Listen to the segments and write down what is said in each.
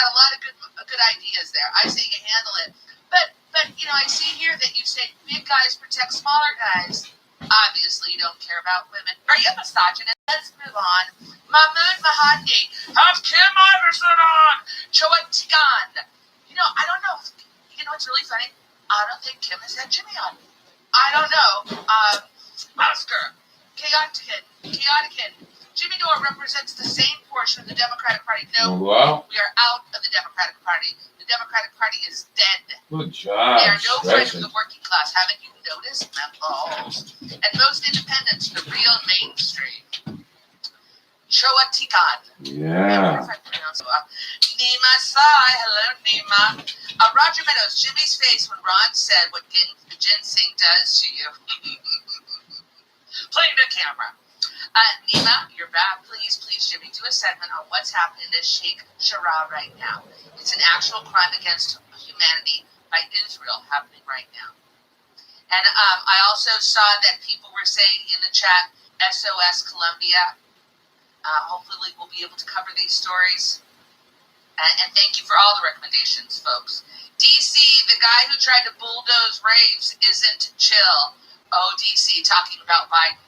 got a lot of good ideas there. I say you handle it. But I see here that you say big guys protect smaller guys. Obviously, you don't care about women. Are you a misogynist? Let's move on. Mahmoud Mahdi. Have Kim Iverson on. Choa Tigan. I don't know. What's really funny? I don't think Kim has had Jimmy on. I don't know. Oscar. Chaotic. Jimmy Dore represents the same portion of the Democratic Party. No, wow. We are out of the Democratic Party. The Democratic Party is dead. Good job. They are no friend of the working class. Haven't you noticed? Members. And most independents, the real mainstream. Choa Tigan. Yeah. Nima Sai. Hello, Nima. Roger Meadows. Jimmy's face when Ron said what ginseng does to you. Play the camera. Nima, you're back. Please, Jimmy, do a segment on what's happening to Sheikh Jarrah right now. It's an actual crime against humanity by Israel happening right now. And I also saw that people were saying in the chat, SOS Colombia. Hopefully we'll be able to cover these stories. And thank you for all the recommendations, folks. DC, the guy who tried to bulldoze raves isn't chill. Oh, DC, talking about Biden.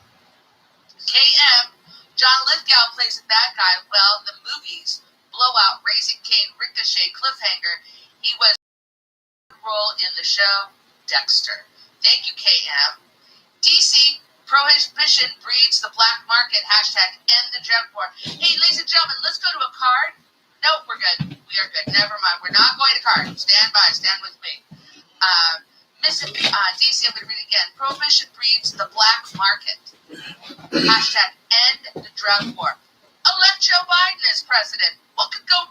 KM, John Lithgow plays a bad guy. Well, the movies, Blowout, Raising Cain, Ricochet, Cliffhanger. He was role in the show Dexter. Thank you, KM. DC, prohibition breeds the black market. Hashtag end the drug war. Hey, ladies and gentlemen, let's go to a card. Nope, we're good. We are good. Never mind. We're not going to card. Stand by. Stand with me. DC, I'm going to read it again. Prohibition breeds the black market. Hashtag end the drug war. Elect Joe Biden as president. What could go...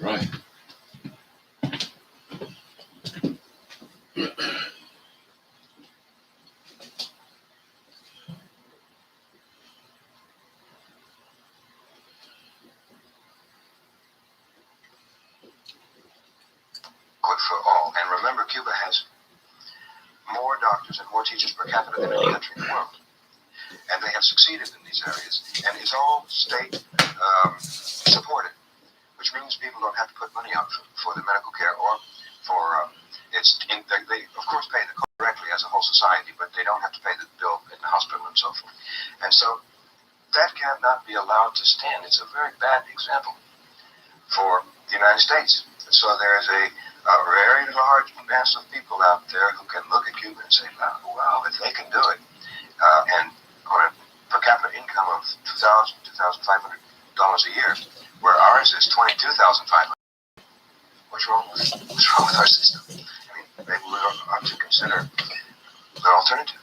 Right. Good for all. And remember, Cuba has more doctors and more teachers per capita than any country in the world. And they have succeeded in these areas. And it's all state supported, which means people don't have to put money out for the medical care or for they of course pay the cost directly as a whole society, but they don't have to pay the bill in the hospital and so forth. And so that cannot be allowed to stand. It's a very bad example for the United States. So there's a very large mass of people out there who can look at Cuba and say, well, if they can do it, and on a per capita income of $2,500 a year, where ours is $22,500. What's wrong with our system? I mean, maybe we ought to consider the alternative.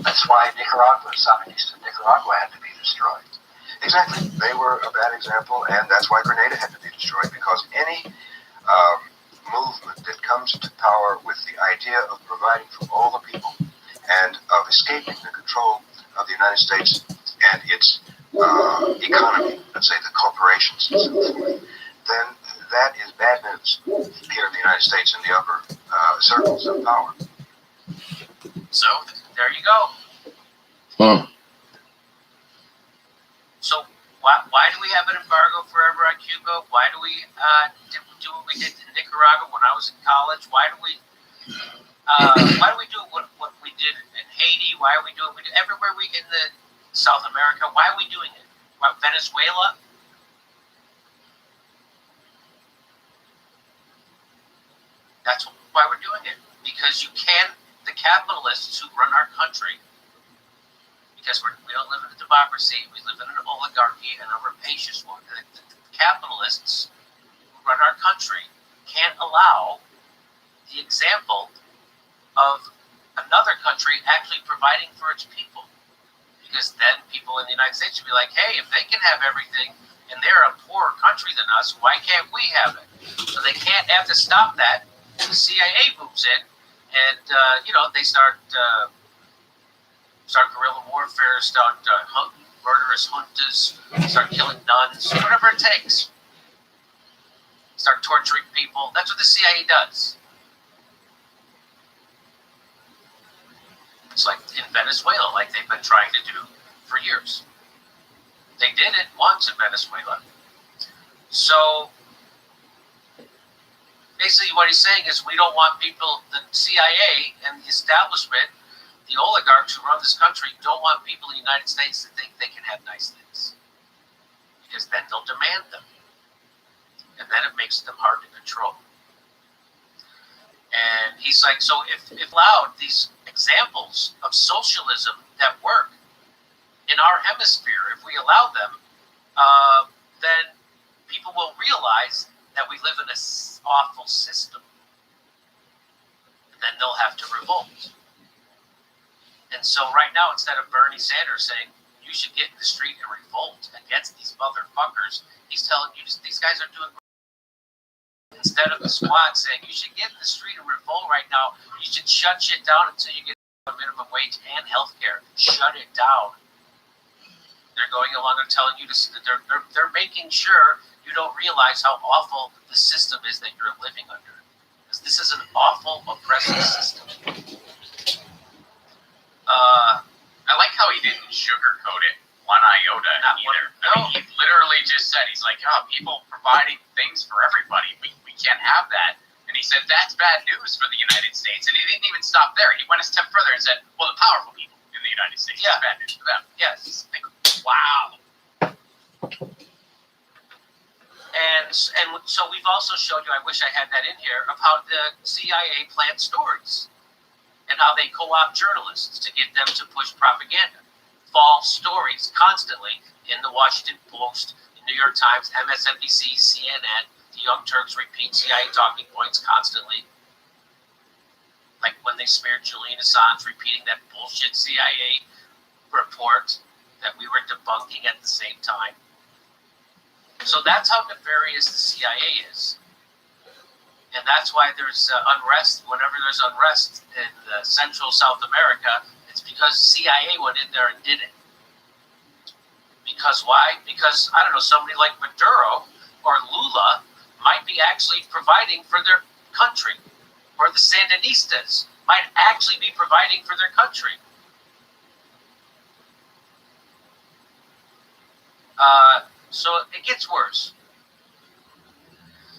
That's why Nicaragua, Sandinista Nicaragua, had to be destroyed. Exactly. They were a bad example, and that's why Grenada had to be destroyed, because any movement that comes to power with the idea of providing for all the people and of escaping the control of the United States and its economy, let's say the corporations and so forth, then that is bad news here in the United States in the upper circles of power. So there you go. Huh. So why do we have an embargo forever on Cuba? Why do we do what we did in Nicaragua when I was in college? Why do we do what we did in Haiti? Why are we doing it everywhere we in the South America? Why are we doing it? Why, Venezuela? That's why we're doing it. Because the capitalists who run our country, because we don't live in a democracy, we live in an oligarchy and a rapacious one. The capitalists who run our country can't allow the example of another country actually providing for its people. Because then people in the United States will be like, hey, if they can have everything and they're a poorer country than us, why can't we have it? So they can't have to stop that. The CIA moves in and, they start guerrilla warfare, start murderous juntas, start killing nuns, whatever it takes. Start torturing people. That's what the CIA does. It's like in Venezuela, like they've been trying to do for years. They did it once in Venezuela. So basically what he's saying is we don't want people, the CIA and the establishment, the oligarchs who run this country don't want people in the United States to think they can have nice things. Because then they'll demand them. And then it makes them hard to control. And he's like, so if allowed these examples of socialism that work in our hemisphere, if we allow them, then people will realize that we live in an awful system. And then they'll have to revolt. And so right now, instead of Bernie Sanders saying, you should get in the street and revolt against these motherfuckers, he's telling you, these guys are doing great. Instead of the squad saying, you should get in the street and revolt right now, you should shut shit down until you get a minimum wage and health care. Shut it down. They're going along and telling you they're making sure you don't realize how awful the system is that you're living under. Because this is an awful, oppressive system. I like how he didn't sugarcoat it one iota either. I mean, he literally just said, he's like, people providing things for everybody. We can't have that. And he said, that's bad news for the United States. And he didn't even stop there. He went a step further and said, well, the powerful people in the United States, it's bad news for them. Yes. Like, wow. And so we've also showed you, I wish I had that in here, of how the CIA planned stories and how they co-opt journalists to get them to push propaganda. False stories constantly in the Washington Post, the New York Times, MSNBC, CNN. The Young Turks repeat CIA talking points constantly. Like when they smeared Julian Assange, repeating that bullshit CIA report that we were debunking at the same time. So that's how nefarious the CIA is. And that's why there's unrest. Whenever there's unrest in Central South America, it's because CIA went in there and did it. Because why? Because, I don't know, somebody like Maduro or Lula might be actually providing for their country. Or the Sandinistas might actually be providing for their country. So it gets worse.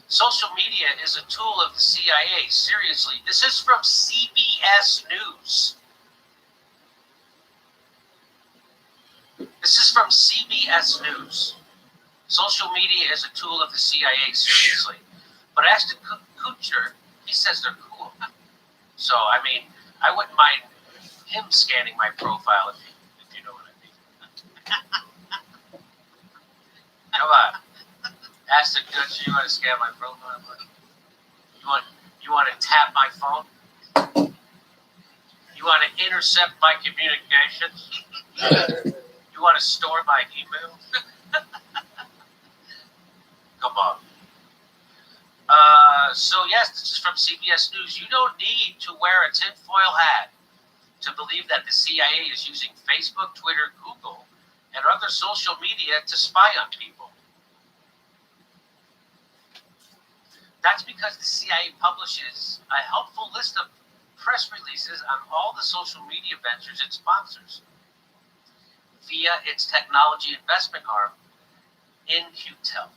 Social media is a tool of the CIA. Seriously, this is from CBS News. This is from CBS News. Social media is a tool of the CIA. Seriously. But as to Kuchner, he says they're cool. So, I mean, I wouldn't mind him scanning my profile if you know what I mean. Come on. Ashton Kutcher, you want to scan my profile? You want to tap my phone? You want to intercept my communications? You want to store my email? Come on. So yes, this is from CBS News. You don't need to wear a tinfoil hat to believe that the CIA is using Facebook, Twitter, Google, and other social media to spy on people. That's because the CIA publishes a helpful list of press releases on all the social media ventures it sponsors via its technology investment arm, In-Q-Tel.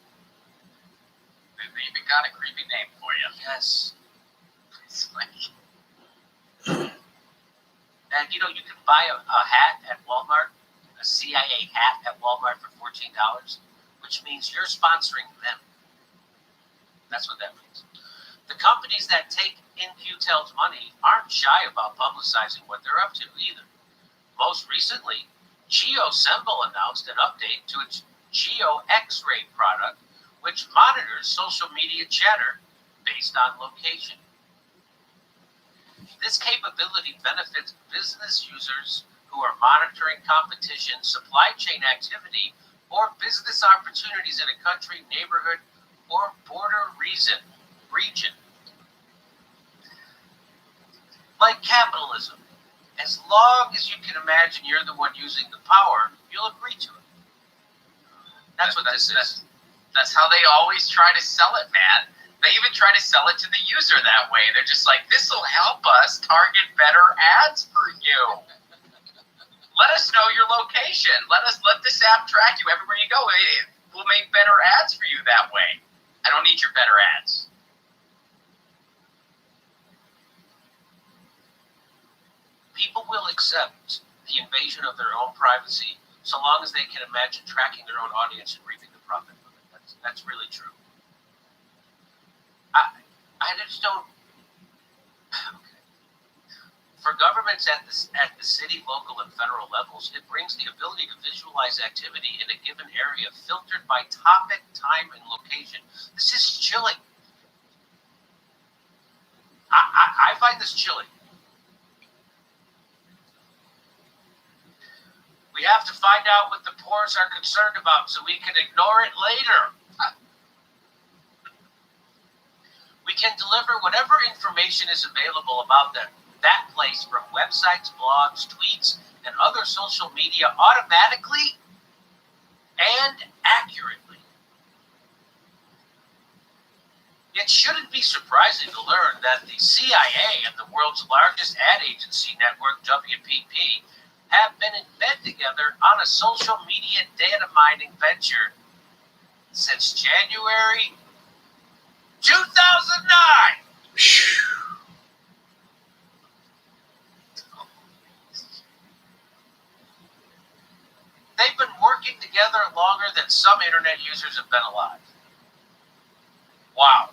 They even got a creepy name for you. Yes. It's like, And you can buy a hat at Walmart, a CIA hat at Walmart for $14, which means you're sponsoring them. That's what that means. The companies that take In-Q-Tel's money aren't shy about publicizing what they're up to either. Most recently, GeoSemble announced an update to its Geo X-ray product, which monitors social media chatter based on location. This capability benefits business users who are monitoring competition, supply chain activity, or business opportunities in a country, neighborhood, or border region. Like capitalism, as long as you can imagine you're the one using the power, you'll agree to it. That's what this is. That's how they always try to sell it, man. They even try to sell it to the user that way. They're just like, this will help us target better ads for you. Let us know your location. Let this app track you everywhere you go. We'll make better ads for you that way. I don't need your better ads. People will accept the invasion of their own privacy so long as they can imagine tracking their own audience and reaping the profit from it. That's really true. I just don't. Okay. For governments at the city, local, and federal levels, it brings the ability to visualize activity in a given area filtered by topic, time, and location. This is chilling. I find this chilling. We have to find out what the poors are concerned about so we can ignore it later. We can deliver whatever information is available about that place from websites, blogs, tweets, and other social media automatically and accurately. It shouldn't be surprising to learn that the CIA and the world's largest ad agency network, WPP, have been in bed together on a social media data mining venture since January 2009. They've been working together longer than some internet users have been alive. Wow.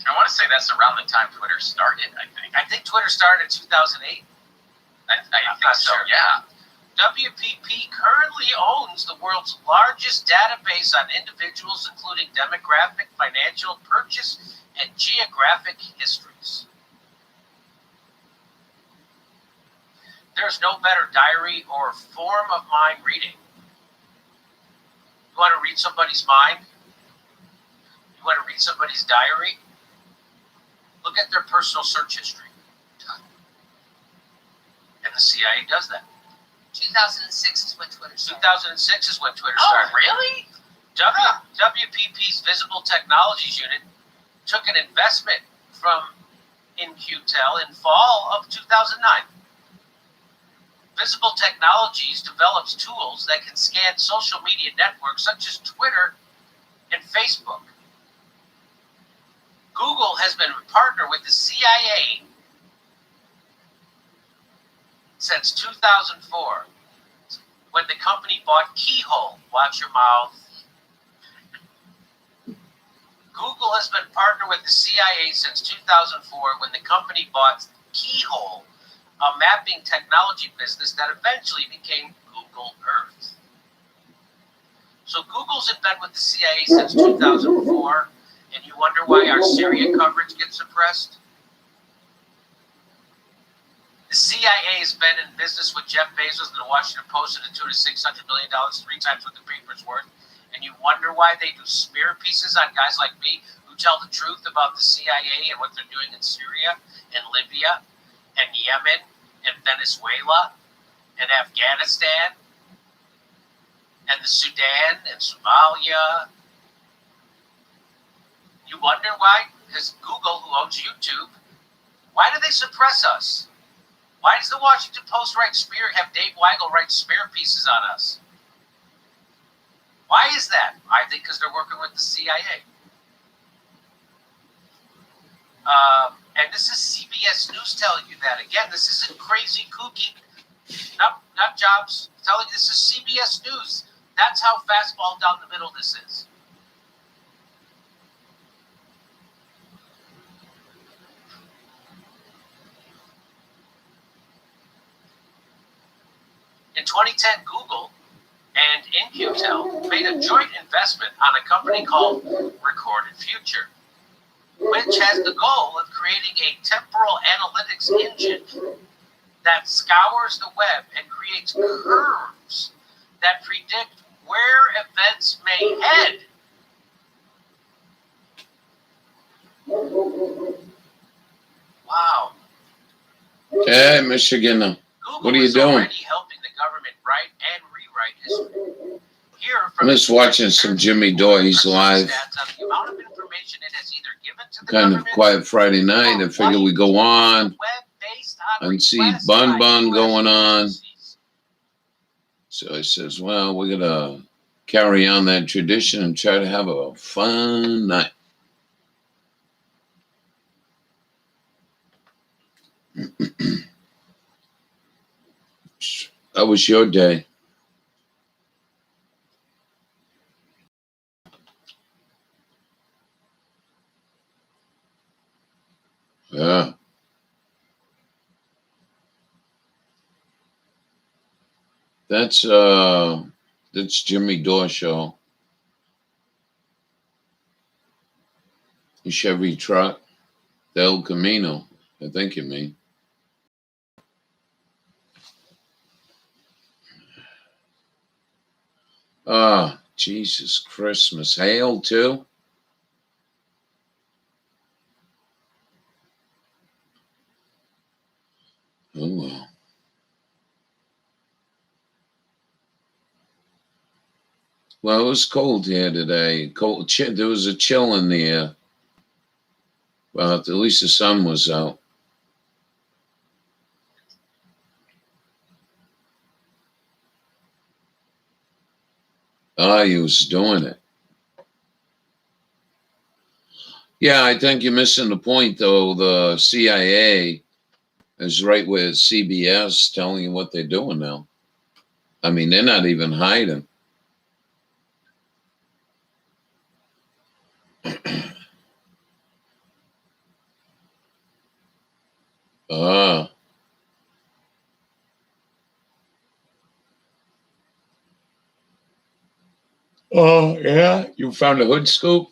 I want to say that's around the time Twitter started, I think. I think Twitter started in 2008. I think so, sure. yeah. WPP currently owns the world's largest database on individuals, including demographic, financial, purchase, and geographic histories. There's no better diary or form of mind reading. You want to read somebody's mind? You want to read somebody's diary? Look at their personal search history. And the CIA does that. 2006 is when Twitter started. 2006 is when Twitter started. Oh, really? WPP's Visible Technologies unit took an investment from In-Q-Tel in fall of 2009. Visible Technologies develops tools that can scan social media networks such as Twitter and Facebook. Google has been a partner with the CIA since 2004, when the company bought Keyhole. Watch your mouth. Google has been partnered with the CIA since 2004, when the company bought Keyhole, a mapping technology business that eventually became Google Earth. So Google Google's in bed with the CIA since 2004, and you wonder why our Syria coverage gets suppressed? The CIA has been in business with Jeff Bezos and the Washington Post at a $200 to $600 million, 3 times what the paper's worth. And you wonder why they do smear pieces on guys like me who tell the truth about the CIA and what they're doing in Syria and Libya and Yemen and Venezuela and Afghanistan and the Sudan and Somalia. You wonder why? Because Google, who owns YouTube, why do they suppress us? Why does the Washington Post have Dave Weigel write smear pieces on us? Why is that? I think because they're working with the CIA. And this is CBS News telling you that. Again, this isn't crazy, kooky, not Jobs telling you. This is CBS News. That's how fastball down the middle this is. In 2010, Google and In-Q-Tel made a joint investment on a company called Recorded Future, which has the goal of creating a temporal analytics engine that scours the web and creates curves that predict where events may head. Wow. Hey, Michigan. Google What are you is doing? already helping the government write and rewrite history. Here I'm just watching some Jimmy Dawes live. Kind of quiet Friday night. I figure we go on and see Bun Bun going on. So I says, well, we're going to carry on that tradition and try to have a fun night. How was your day? Yeah. That's Jimmy Dore show. The Chevy truck, the El Camino, I think you mean. Ah, Jesus Christmas. Hail too? Oh well. Well, it was cold here today. Cold. There was a chill in the air. Well, at least the sun was out. Ah, he was doing it. Yeah, I think you're missing the point, though. The CIA is right with CBS telling you what they're doing now. I mean, they're not even hiding. Ah. Oh, yeah? You found a hood scoop?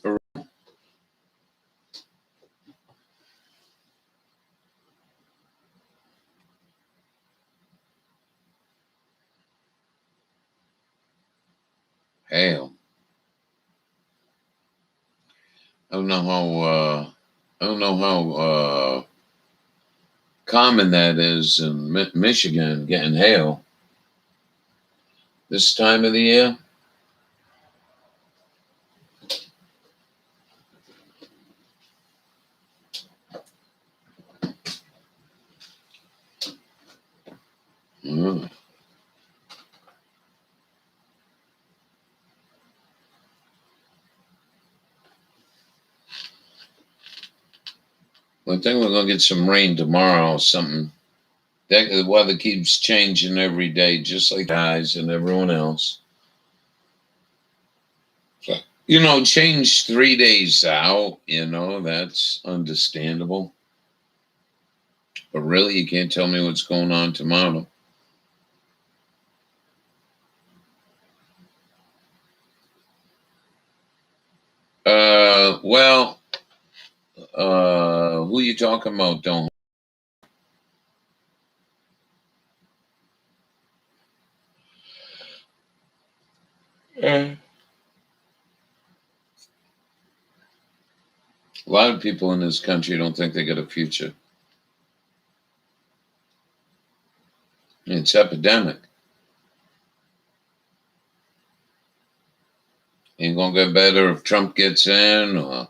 Hell. I don't know how common that is in Michigan, getting hail this time of the year. Mm. I think we're gonna get some rain tomorrow or something. The weather keeps changing every day, just like guys and everyone else. You know, change 3 days out, that's understandable. But really, you can't tell me what's going on tomorrow. Well, who you talking about? Don't. A lot of people in this country don't think they got a future. It's epidemic. Ain't gonna get better if Trump gets in or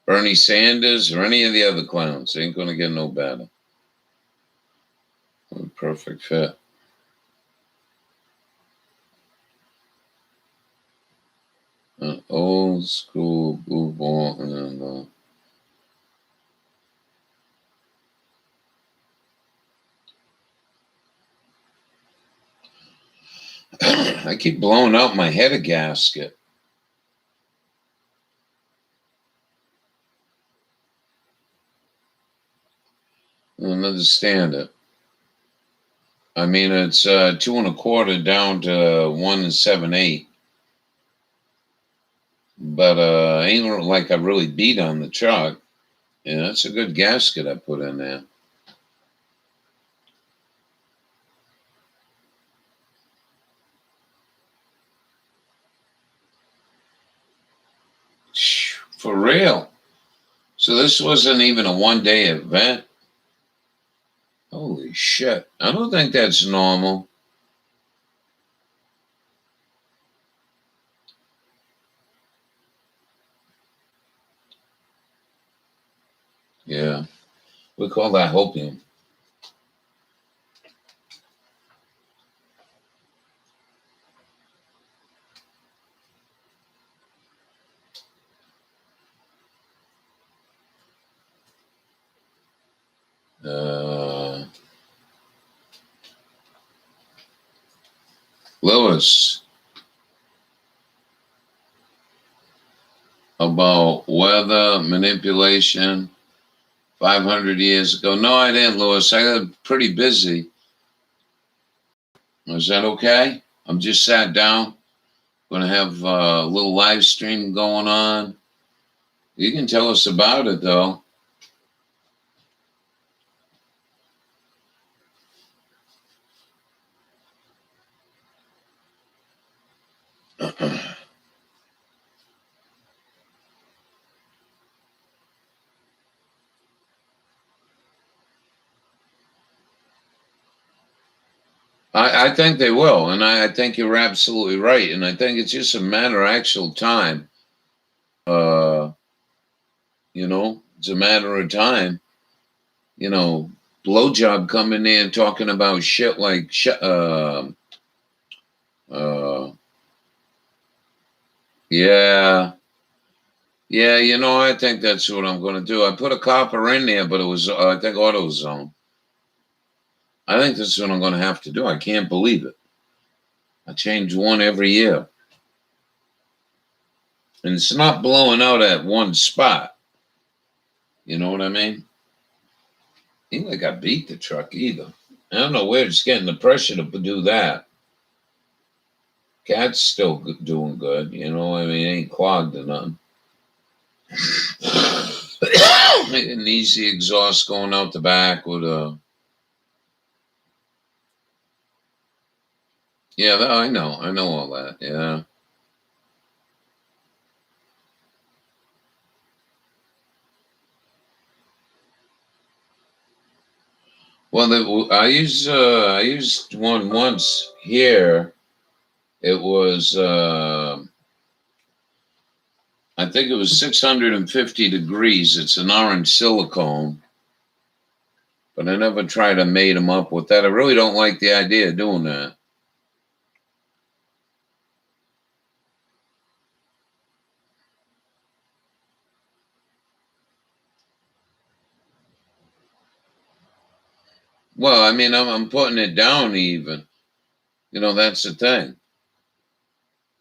Bernie Sanders or any of the other clowns. Ain't gonna get no better. A perfect fit. Old school blue ball and I keep blowing out my head a gasket. I don't understand it. I mean, it's 2 1/4 down to 1 7/8. But ain't like I really beat on the truck. Yeah, that's a good gasket I put in there. For real. So this wasn't even a 1-day event. Holy shit. I don't think that's normal. Yeah. We call that hopium. Lewis, about weather manipulation 500 years ago. No, I didn't, Lewis. I got pretty busy. Is that okay? I'm just sat down. Going to have a little live stream going on. You can tell us about it, though. I think they will, and I think you're absolutely right. And I think it's just a matter of actual time. It's a matter of time. Blowjob coming in talking about shit like yeah. Yeah, I think that's what I'm going to do. I put a copper in there, but it was, I think, AutoZone. I think this is what I'm going to have to do. I can't believe it. I change one every year. And it's not blowing out at one spot. You know what I mean? Ain't like I beat the truck either. I don't know where it's getting the pressure to do that. Cat's still doing good. I mean, ain't clogged or nothing. An easy exhaust going out the back with a... Yeah, I know all that, yeah. Well, I used one once here. It was I think it was 650 degrees. It's an orange silicone, but I never tried to mate them up with that. I really don't like the idea of doing that. Well, I mean, I'm putting it down even. That's the thing.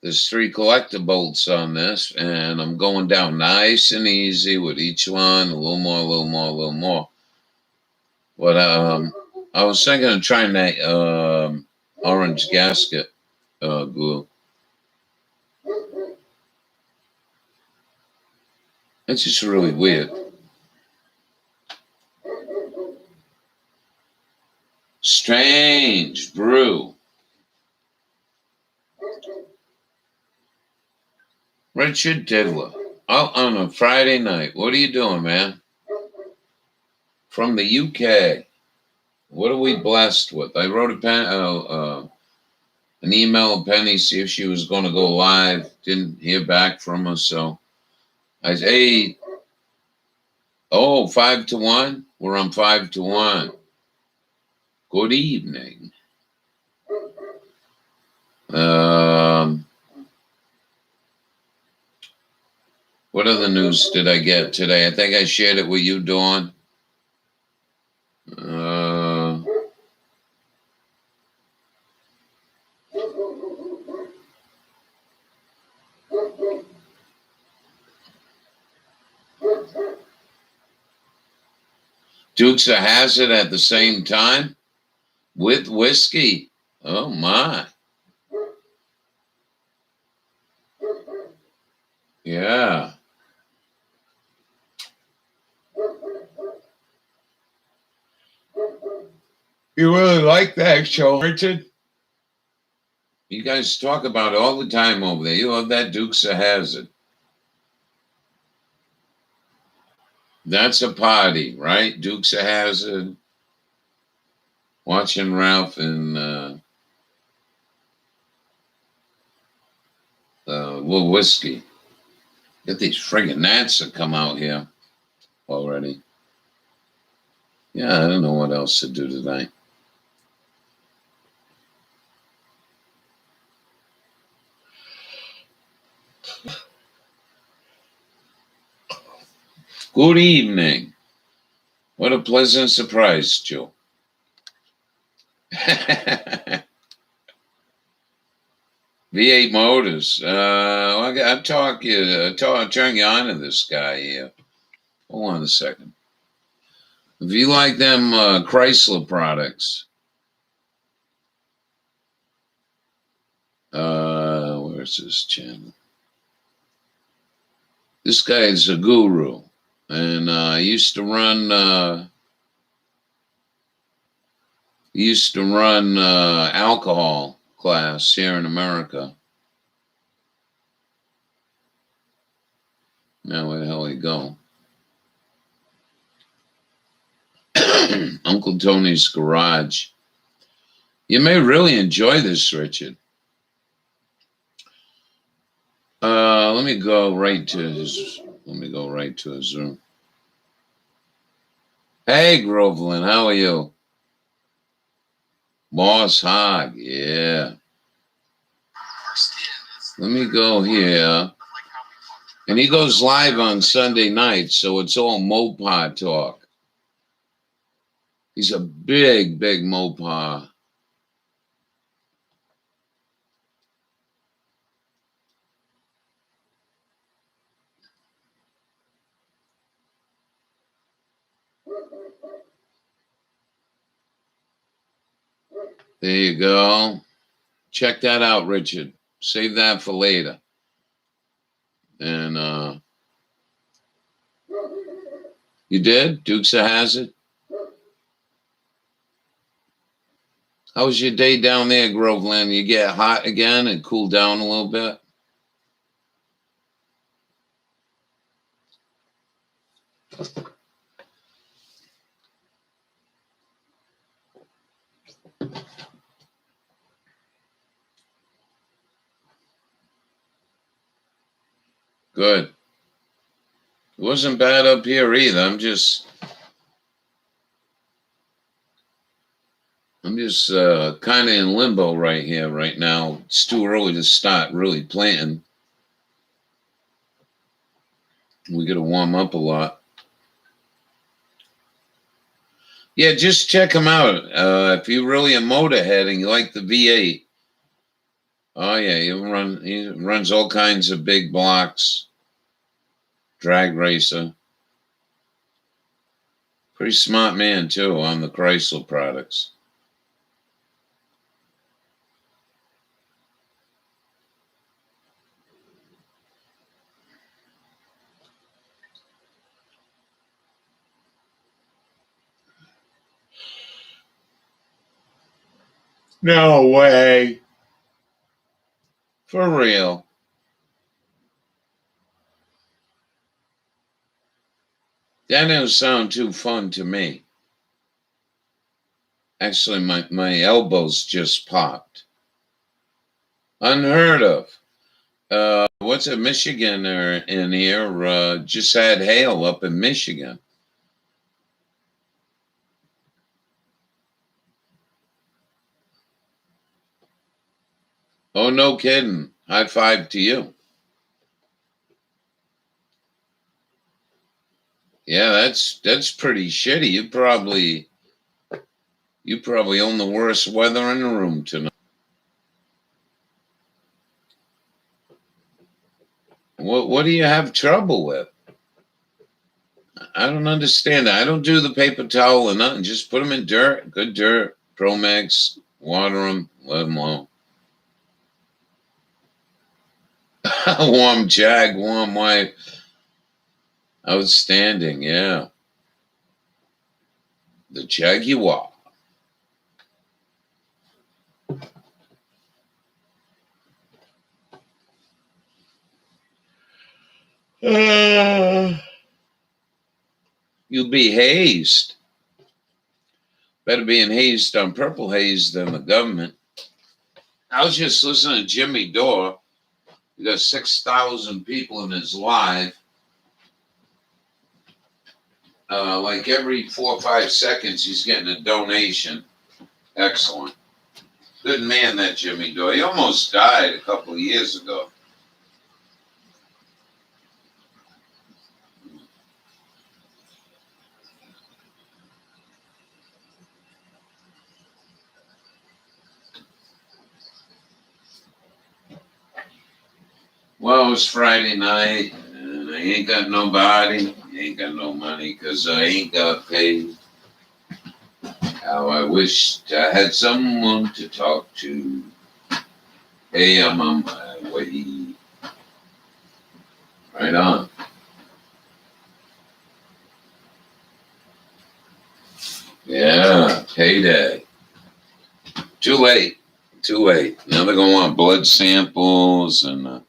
There's 3 collector bolts on this, and I'm going down nice and easy with each one, a little more, a little more, a little more. But I was thinking of trying that orange gasket glue. It's just really weird. Strange brew. Richard Diddler. Out on a Friday night. What are you doing, man? From the UK. What are we blessed with? I wrote an email to Penny, see if she was going to go live. Didn't hear back from her, so I said, hey, 5-1? We're on 5-1. Good evening. What other news did I get today? I think I shared it with you, Dawn. Dukes of Hazzard at the same time with whiskey. Oh my. Yeah. You really like that show, Richard? You guys talk about it all the time over there. You love that Dukes of Hazzard. That's a party, right? Dukes of Hazzard. Watching Ralph and little whiskey. Get these friggin' gnats that come out here already. Yeah, I don't know what else to do tonight. Good evening. What a pleasant surprise, Joe. V8 Motors. I'll turn you on to this guy here. Hold on a second. If you like them Chrysler products, where's this channel? This guy is a guru, and he used to run alcohol class here in America. Now where the hell he go? Uncle Tony's Garage. You may really enjoy this, Richard. Let me go right to his room. Hey, Groveland, how are you? Boss Hog, yeah. Let me go here. And he goes live on Sunday night, so it's all Mopar talk. He's a big, big Mopar. There you go. Check that out, Richard. Save that for later. And you did? Dukes of Hazzard? How was your day down there, Groveland? You get hot again and cool down a little bit? Good. It wasn't bad up here either. I'm just kind of in limbo right here, right now. It's too early to start really planting. We got to warm up a lot. Yeah, just check him out. If you're really a motorhead and you like the V8. Oh yeah, he runs all kinds of big blocks. Drag racer. Pretty smart man too on the Chrysler products. No way. For real. That doesn't sound too fun to me. Actually, my elbows just popped. Unheard of. What's it, Michigan in here? Just had hail up in Michigan. Oh, no kidding. High five to you. Yeah, that's pretty shitty. You probably own the worst weather in the room tonight. What do you have trouble with? I don't understand that. I don't do the paper towel or nothing. Just put them in dirt, good dirt, Promax, water them, let them alone. Warm Jag, warm wife. Outstanding, yeah. The Jaguar. You'll be hazed. Better being hazed on purple haze than the government. I was just listening to Jimmy Dore. He got 6,000 people in his live. Like every 4 or 5 seconds, he's getting a donation. Excellent. Good man, that Jimmy Dore. He almost died a couple of years ago. Well, it was Friday night, and I ain't got nobody, ain't got no money, because I ain't got paid. How I wished I had someone to talk to. Hey, I'm on my way. Right on. Yeah, payday. Too late. Now they're going to want blood samples and...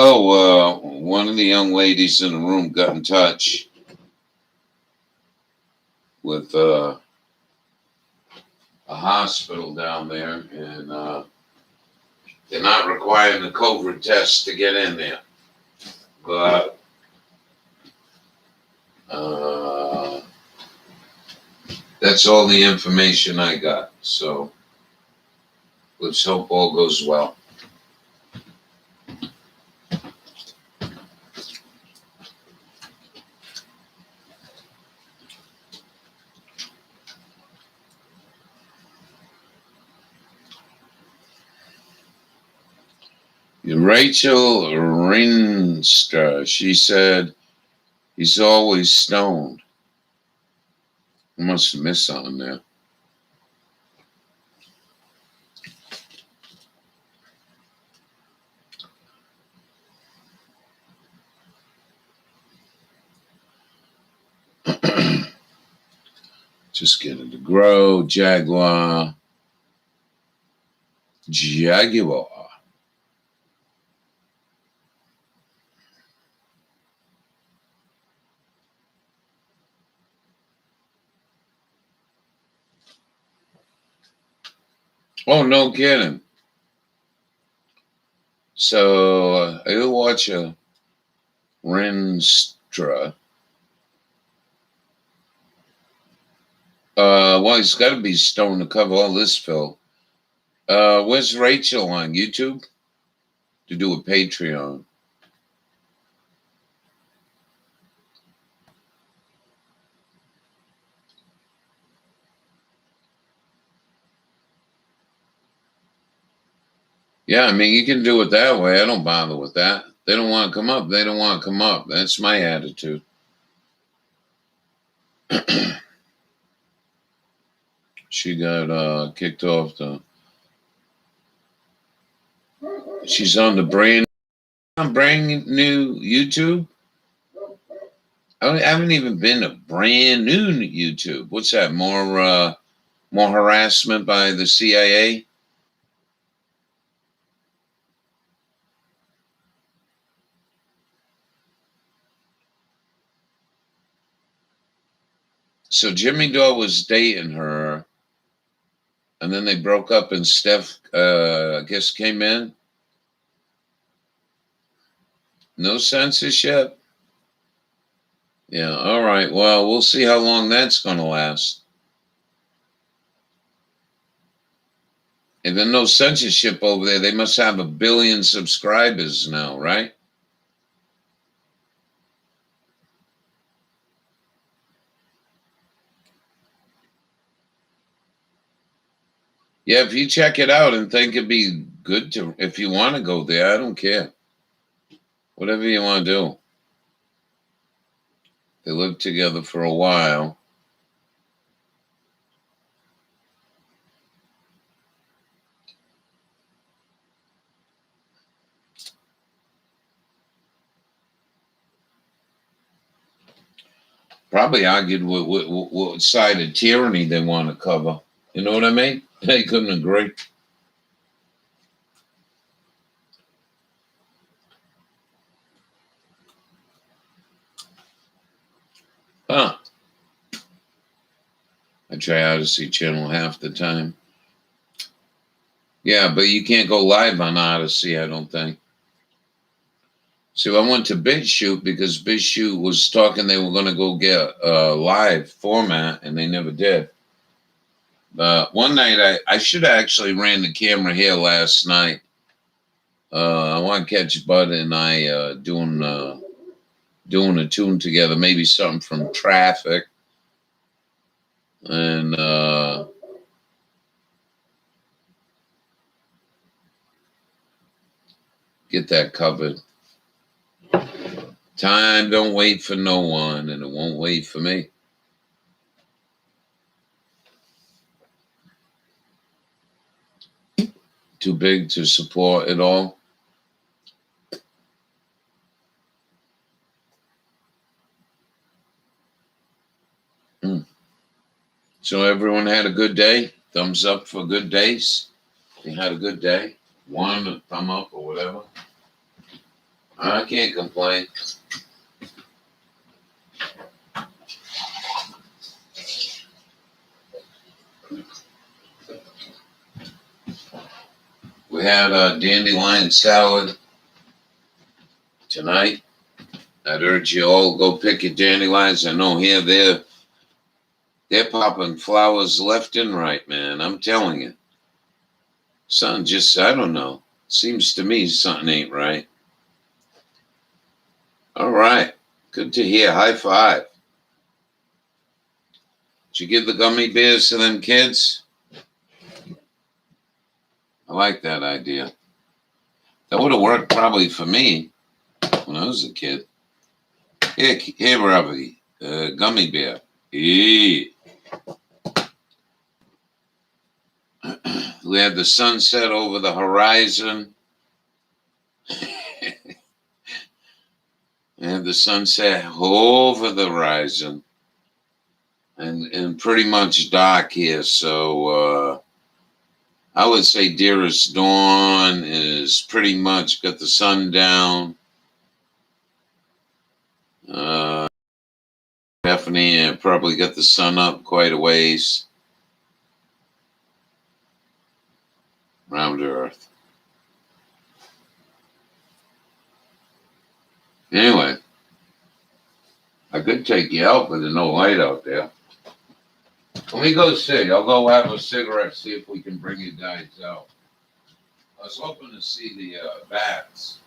one of the young ladies in the room got in touch with a hospital down there, and they're not requiring the COVID test to get in there. But that's all the information I got. So let's hope all goes well. Rachel Rinstra, she said he's always stoned. I must have missed something there. Just getting to grow. Jaguar. Oh, no kidding. So I watch a Rinstra. Well, he's got to be stoned to cover all this, Phil. Where's Rachel on YouTube? To do a Patreon. Yeah, I mean, you can do it that way. I don't bother with that. They don't want to come up. They don't want to come up. That's my attitude. She got kicked off the... She's on the brand new YouTube. I haven't even been to brand new YouTube. What's that? More More harassment by the CIA? So Jimmy Dore was dating her, and then they broke up, and Steph, I guess, came in. No censorship? Yeah, all right. Well, we'll see how long that's going to last. If there's no censorship over there, they must have 1 billion subscribers now, right? Yeah, if you check it out and think it'd be good to, if you want to go there, I don't care. Whatever you want to do. They lived together for a while. Probably argued what side of tyranny they want to cover. You know what I mean? They couldn't agree. Huh. I try Odyssey Channel half the time. Yeah, but you can't go live on Odyssey, I don't think. So I went to BitChute because BitChute was talking they were going to go get a live format, and they never did. One night, I should have actually ran the camera here last night. I want to catch Bud and I doing a tune together, maybe something from Traffic. And get that covered. Time don't wait for no one, and it won't wait for me. Too big to support it all. So everyone had a good day. Thumbs up for good days. You had a good day. One, a thumb up or whatever. I can't complain. We had a dandelion salad tonight. I'd urge you all go pick your dandelions. I know here they're popping flowers left and right, man. I'm telling you. Something just, I don't know. Seems to me something ain't right. All right. Good to hear. High five. Did you give the gummy bears to them kids? I like that idea. That would have worked probably for me when I was a kid. Here, Robbie. Gummy bear. We had the sunset over the horizon. And the sunset over the horizon. And pretty much dark here. So I would say Dearest Dawn is pretty much got the sun down. Stephanie probably got the sun up quite a ways. Round Earth. Anyway, I could take you out, but there's no light out there. Let me go see. I'll go have a cigarette, see if we can bring you guys out. I was hoping to see the bats.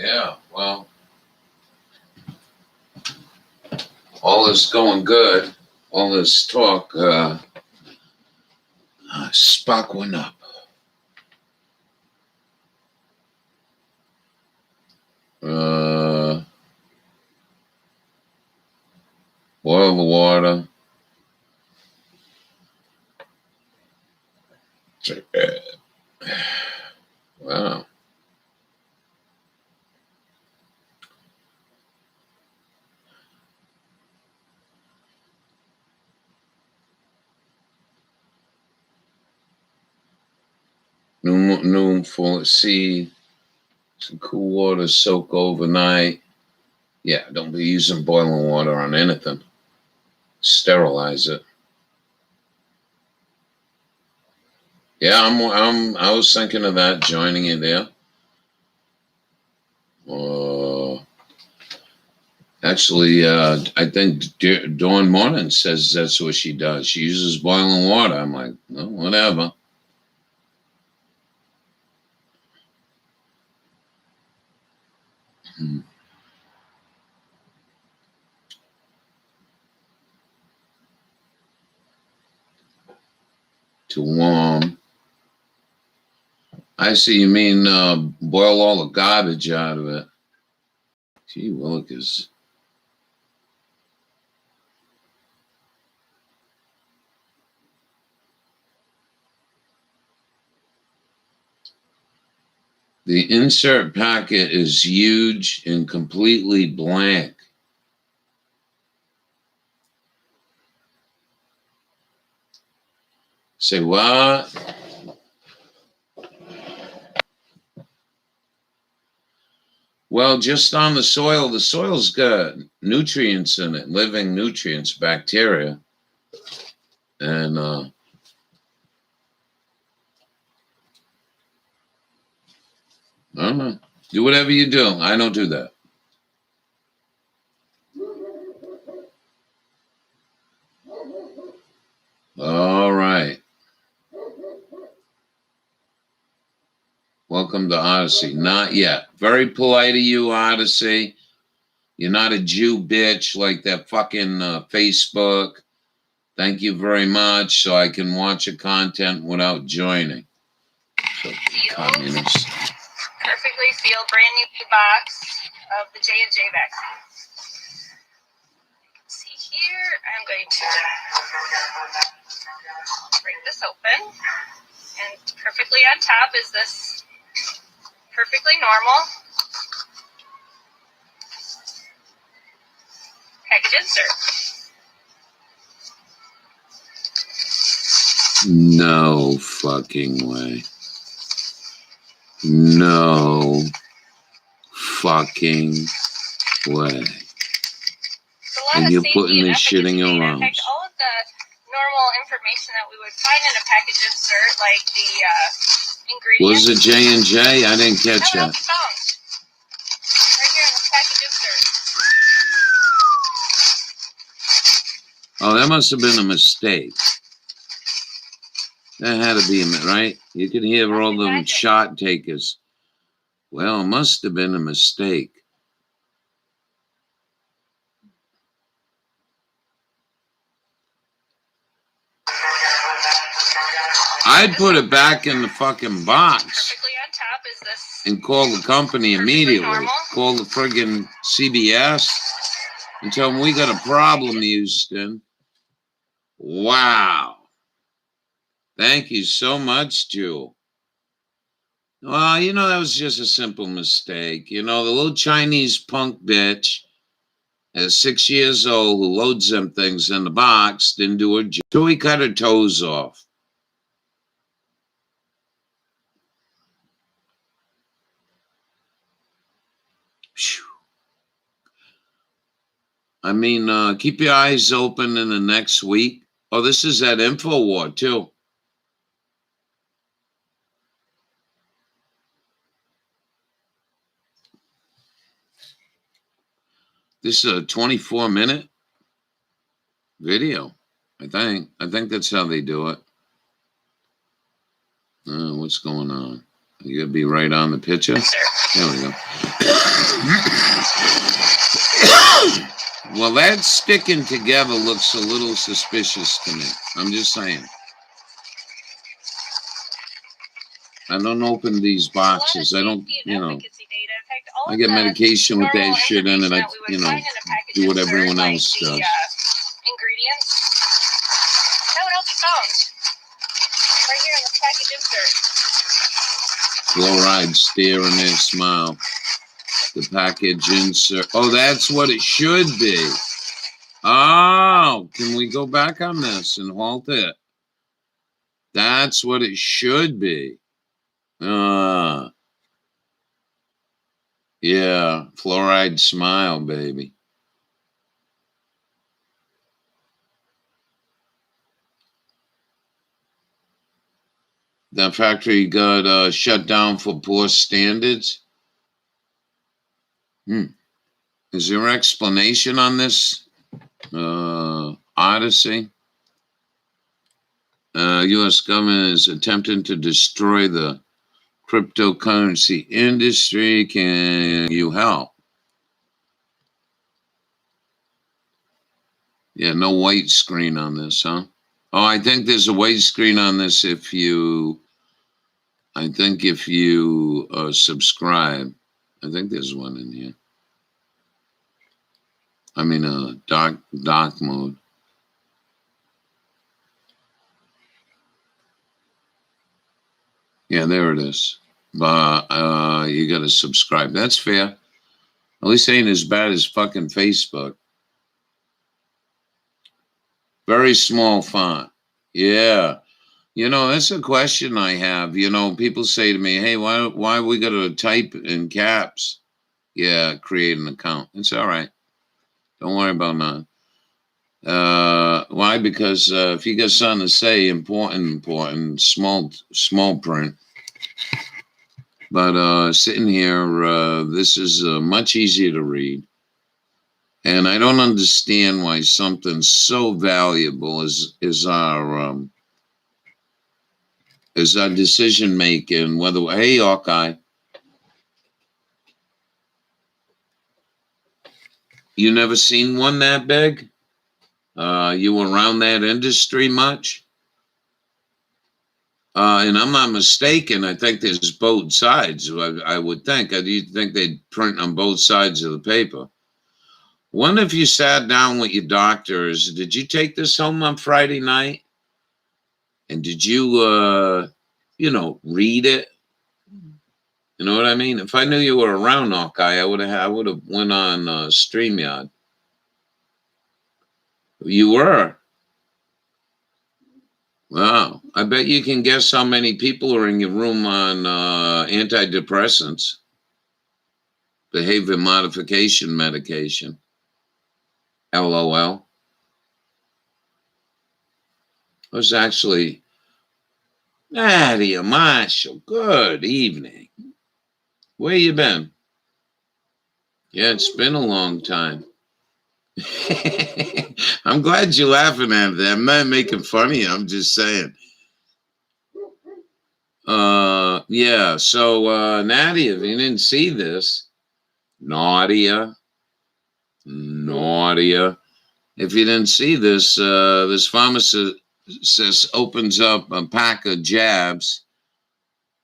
Yeah, well, all is going good. All this talk, Spock went up. Boil the water. Wow. Noon full of seed. Some cool water, soak overnight. Yeah, don't be using boiling water on anything. Sterilize it. Yeah, I was thinking of that, joining you there. Actually, I think Dawn Morning says that's what she does. She uses boiling water. I'm like, well, whatever. Too warm. I see. You mean boil all the garbage out of it? Gee willikers. The insert packet is huge and completely blank. Say what? Well, just on the soil's got nutrients in it, living nutrients, bacteria. And I don't know. Do whatever you do. I don't do that. All right. Welcome to Odyssey. Not yet. Very polite of you, Odyssey. You're not a Jew bitch like that fucking Facebook. Thank you very much, so I can watch your content without joining. So, communist. Perfectly sealed, brand new box of the J&J vaccine. See here, I'm going to break this open, and perfectly on top is this perfectly normal package insert. No fucking way. No fucking way. And you're putting this shit in your arms. In fact, all of the normal information that we would find in a package insert, like the ingredients. Was it J&J? I didn't catch that. Right here in the package insert. Oh, that must have been a mistake. That had to be, right? You could hear all them shot takers. Well, it must have been a mistake. I'd put it back in the fucking box. Perfectly on top is this. And call the company immediately. Call the friggin' CBS and tell them we got a problem, Houston. Wow. Thank you so much, Jewel. Well, you know, that was just a simple mistake. You know, the little Chinese punk bitch at 6 years old who loads them things in the box didn't do her job. So he cut her toes off. Whew. I mean, keep your eyes open in the next week. Oh, this is at InfoWar, too. This is a 24-minute video, I think. I think that's how they do it. What's going on? You gotta be right on the picture. There we go. Well, that sticking together looks a little suspicious to me. I'm just saying. I don't open these boxes. I don't, I get medication with that shit in it. I, do what everyone else does. Ingredients. That would all be found right here in the package insert. Fluoride stare in their smile. The package insert. Oh, that's what it should be. Oh, can we go back on this and halt it? That's what it should be. Yeah, fluoride smile, baby. That factory got shut down for poor standards. Is there an explanation on this odyssey? U.S. government is attempting to destroy the cryptocurrency industry. Can you help? Yeah, no white screen on this, huh? Oh, I think there's a white screen on this if you, subscribe. I think there's one in here. I mean, dark mode. Yeah, there it is. But you got to subscribe. That's fair. At least it ain't as bad as fucking Facebook. Very small font. Yeah. That's a question I have. People say to me, hey, why we got to type in caps? Yeah, create an account. It's all right. Don't worry about none. Why? Because if you got something to say, important, small print. But sitting here, this is much easier to read. And I don't understand why something so valuable is our decision making. Whether, hey, Hawkeye, you never seen one that big? You around that industry much? And I'm not mistaken. I think there's both sides. I would think. I think they'd print on both sides of the paper. Wonder if you sat down with your doctors. Did you take this home on Friday night? And did you, read it? You know what I mean? If I knew you were around, Hawkeye, I would have went on StreamYard. You were. Wow. I bet you can guess how many people are in your room on antidepressants, behavior modification medication. LOL. It was actually Nadia Marshall. Good evening. Where you been? Yeah, it's been a long time. I'm glad you're laughing at that. I'm not making fun of you. I'm just saying. Yeah. So, Nadia, if you didn't see this, Nadia. If you didn't see this, this pharmacist opens up a pack of jabs,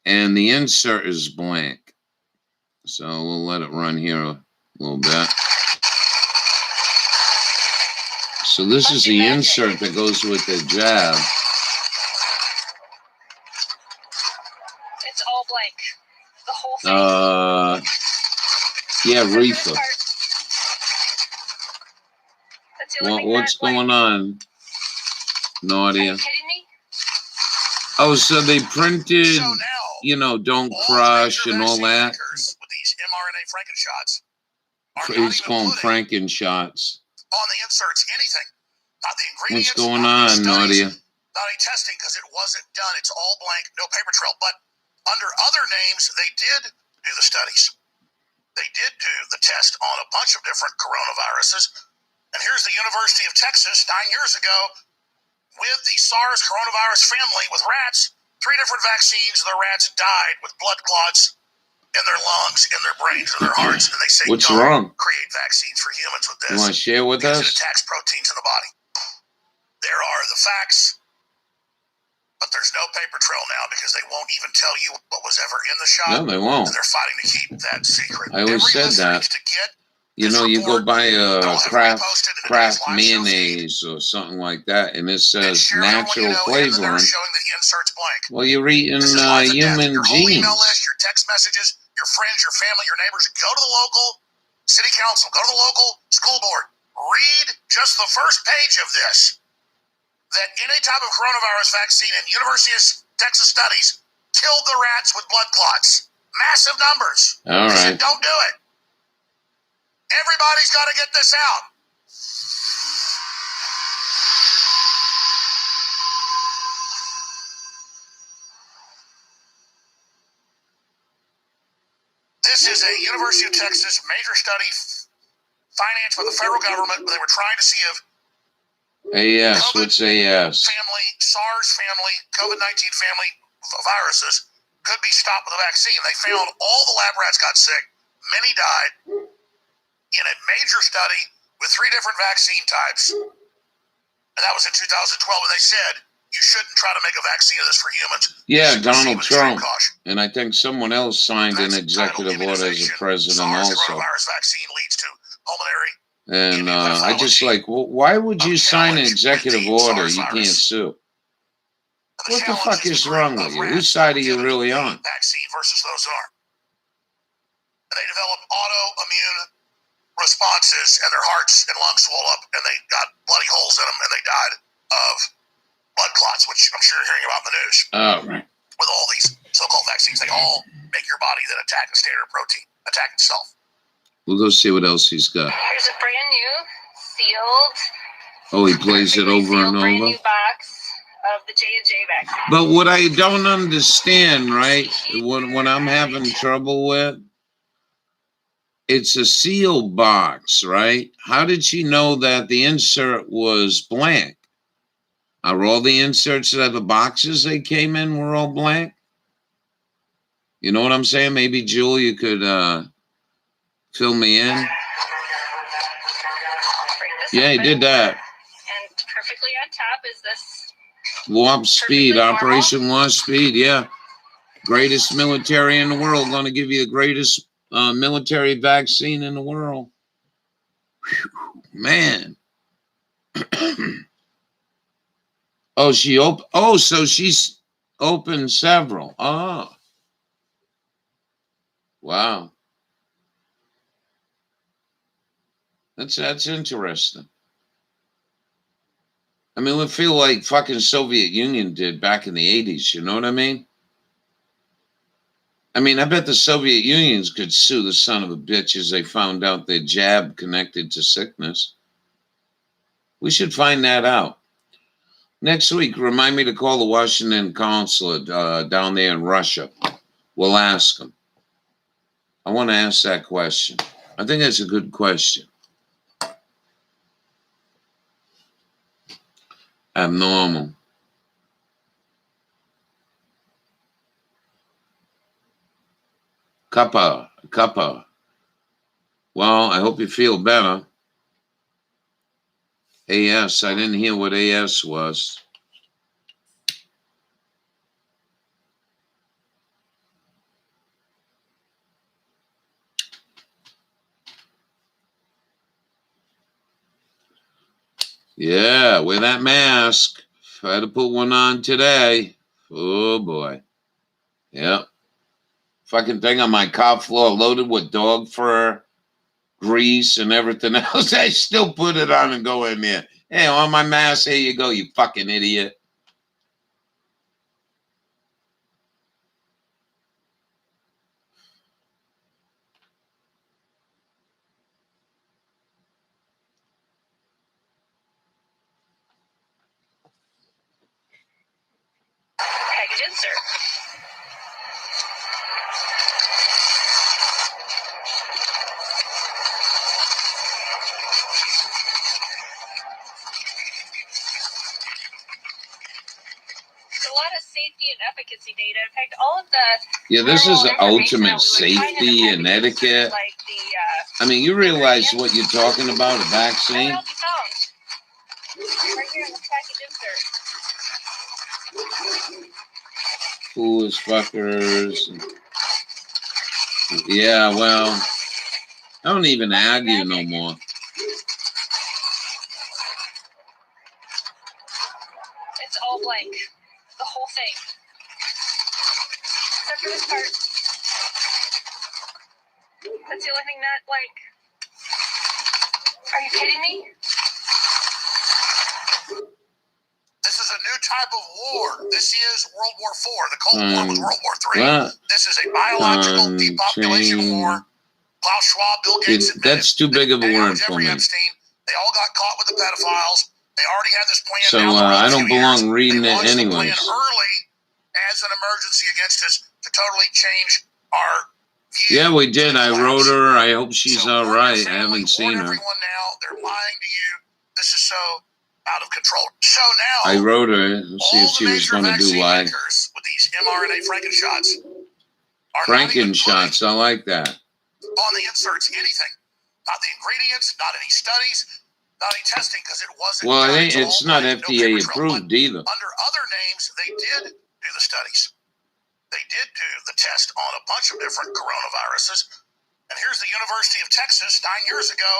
and the insert is blank. So we'll let it run here a little bit. So this is the insert that goes with the jab. It's all blank. The whole thing. Yeah, reefer. What's going on, Nadia? Are you kidding me? Oh, so they printed, don't crush and all that. With these mRNA Frankenshots. It's called Frankenshots. On the inserts, anything. Not the ingredients. What's going on, Nadia? Not any testing because it wasn't done. It's all blank, no paper trail. But under other names, they did do the studies. They did do the test on a bunch of different coronaviruses. And here's the University of Texas 9 years ago with the SARS coronavirus family with rats 3 different vaccines. The rats died with blood clots in their lungs, in their brains, in their hearts. And they say, what's don't wrong? create vaccines for humans with this. You want to share with because us? it attacks proteins in the body. There are the facts, but there's no paper trail now because they won't even tell you what was ever in the shot. No, they won't. And they're fighting to keep that secret. I always said that. To get you know, you go buy a Kraft mayonnaise feed. or something like that, and it says Share natural everyone you know, flavoring. showing the inserts blank. Well, you're eating This is life and death. human Your whole email genes. list, your text messages, your friends, your family, your neighbors. Go to the local city council. Go to the local school board. Read just the first page of this. That any type of coronavirus vaccine in University of Texas studies killed the rats with blood clots. Massive numbers. All They right. said, don't do it. Everybody's got to get this out. This is a University of Texas major study financed by the federal government. They were trying to see if AS, what's AS? family, SARS family, COVID-19 family viruses could be stopped with a vaccine. They found all the lab rats got sick. Many died in a major study with 3 different vaccine types. And that was in 2012. And they said, you shouldn't try to make a vaccine of this for humans. Yeah, You should Donald proceed with extreme Trump. caution. And I think someone else signed an That's executive entitled order as a immunization. president SARS, also. the coronavirus vaccine leads to pulmonary. And I just like, well, why would you sign an executive order? You can't sue. What the fuck is wrong with you? Whose side are you really on? Vaccine versus those who aren't. And they developed autoimmune responses, and their hearts and lungs swelled up, and they got bloody holes in them, and they died of blood clots, which I'm sure you're hearing about in the news. Oh, right. With all these so-called vaccines, they all make your body then attack a standard protein, attack itself. We'll go see what else he's got. Here's a brand new, sealed. Oh, he plays it over and brand over. new box of the J&J vaccine. But what I don't understand, right, when I'm having trouble with, it's a sealed box, right? How did she know that the insert was blank? Are all the inserts that the boxes they came in were all blank? You know what I'm saying? Maybe, Jewel, you could fill me in. Yeah, he did that. And perfectly on top is this. Warp speed, Perfectly Operation Warp Speed, yeah. Greatest military in the world. Going to give you the greatest military vaccine in the world. Whew, man. Oh, so she's opened several. Oh. Wow. That's interesting. I mean, we feel like fucking Soviet Union did back in the 80s, you know what I mean? I mean, I bet the Soviet Unions could sue the son of a bitch as they found out their jab connected to sickness. We should find that out. Next week, remind me to call the Washington consulate down there in Russia. We'll ask them. I want to ask that question. I think that's a good question. Abnormal. Cuppa. Well, I hope you feel better. AS, I didn't hear what AS was. Yeah, wear that mask. I had to put one on today. Oh boy. Yep. Fucking thing on my car floor loaded with dog fur, grease, and everything else. I still put it on and go in there. Hey, on my mask, here you go, you fucking idiot. Package insert. So lot of safety and efficacy data. In fact, all of the Yeah, this is information ultimate that we would find in safety the and packages, etiquette. like the I mean, you realize what you're talking about, a how vaccine? would all be found? Right here in the package insert. Foolish fuckers. Yeah, well, I don't even argue no more. It's all blank. The whole thing. Except for this part. That's the only thing not blank. Are you kidding me? This is a new type of war. This is World War IV. The Cold War was World War III. What? This is a biological depopulation war. Klaus Schwab, Bill Gates. That's too big of a word for me. Epstein. They all got caught with the pedophiles. They already had this plan. So I don't belong reading it anyways. Early as an emergency against us to totally change our view. Yeah, we did. I wrote her. I hope she's all right. I haven't seen her. Everyone now, they're lying to you. This is so out of control. So now I wrote her and see if she was going to do live. With these mRNA Frankenshots. Frankenshots. I like that. On the inserts, anything. Not the ingredients, not any studies, not any testing, because it wasn't. Well, it's not FDA approved either. Under other names, they did do the studies. They did do the test on a bunch of different coronaviruses. And here's the University of Texas 9 years ago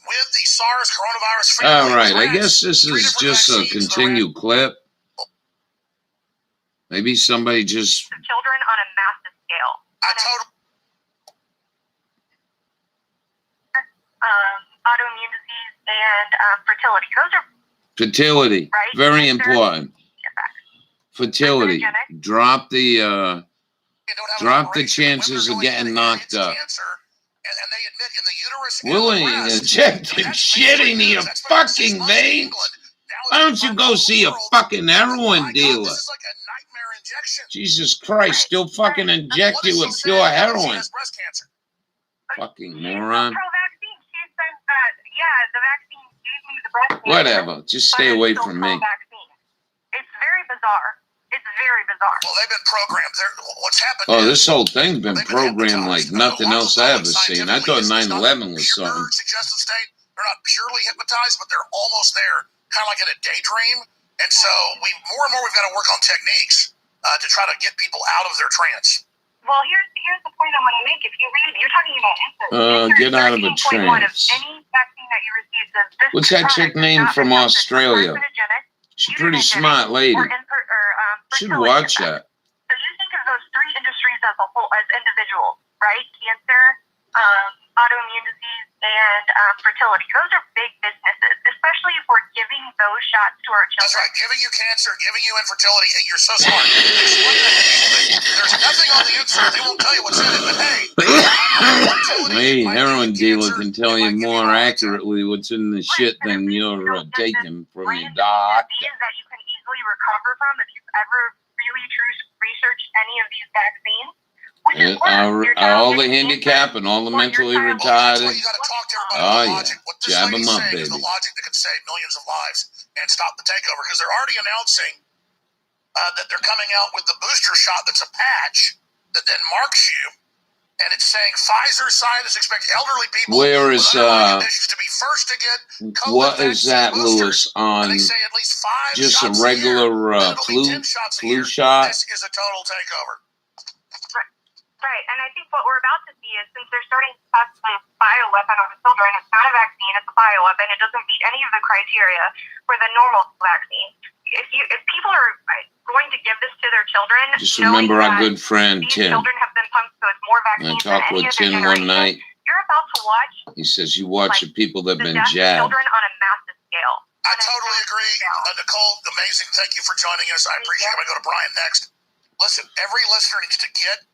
with the SARS coronavirus. All right, I guess this is just a continued clip. Maybe somebody just. Children on a massive scale. Autoimmune disease and fertility. Those are fertility. Right? Very important. Fertility. Drop the chances of getting knocked up. Willing injecting shit into your fucking veins. Why don't you go see a fucking heroin dealer? Jesus Christ, still fucking inject you with pure heroin. Fucking moron. Yeah, the vaccine gave me the breast cancer. Whatever, just stay away from me. It's very bizarre. It's very bizarre. Well, they've been programmed. What's happened? Oh, this whole thing's been programmed like nothing else I ever seen. I thought 9/11 was something. Suggestive state. They're not purely hypnotized, but they're almost there, kind of like in a daydream. And so more and more we've got to work on techniques to try to get people out of their trance. Well, here's the point I want to make. If you read, you're talking about infants. Get out of a trance. Any vaccine that you receive says this. What's that chick name from Australia? She's a pretty smart lady. Should watch that. So you think of those three industries as a whole, as individuals, right? Cancer, autoimmune disease, and fertility. Those are big businesses, especially if we're giving those shots to our children. That's right. Giving you cancer, giving you infertility. And you're so smart. There's nothing on the insert. They won't tell you what's in it, but hey. Hey, heroin dealer can tell you more accurately what's in the shit than you're taking from your doctor. That you can easily recover from if you've ever really researched any of these vaccines. Are all the handicapped and all the mentally retarded? Oh, yeah. Jab them up, baby. The logic that could save millions of lives and stop the takeover, because they're already announcing that they're coming out with the booster shot that's a patch that then marks you, and it's saying Pfizer scientists expect elderly people where is to be first to get COVID what is that, Lewis, on just a regular flu shot? This is a total takeover. Right, and I think what we're about to see is, since they're starting to test this bioweapon on children, it's not a vaccine, it's a bioweapon. It doesn't meet any of the criteria for the normal vaccine. If people are going to give this to their children, just remember our good friend Tim. Children have been punked, so it's more vaccines. I talked with Tim one night. You're about to watch. He says you watch the people that have been jabbed. Children on a massive scale. I totally agree. Nicole, amazing. Thank you for joining us. I appreciate it. I'm going to go to Brian next. Listen, every listener needs to get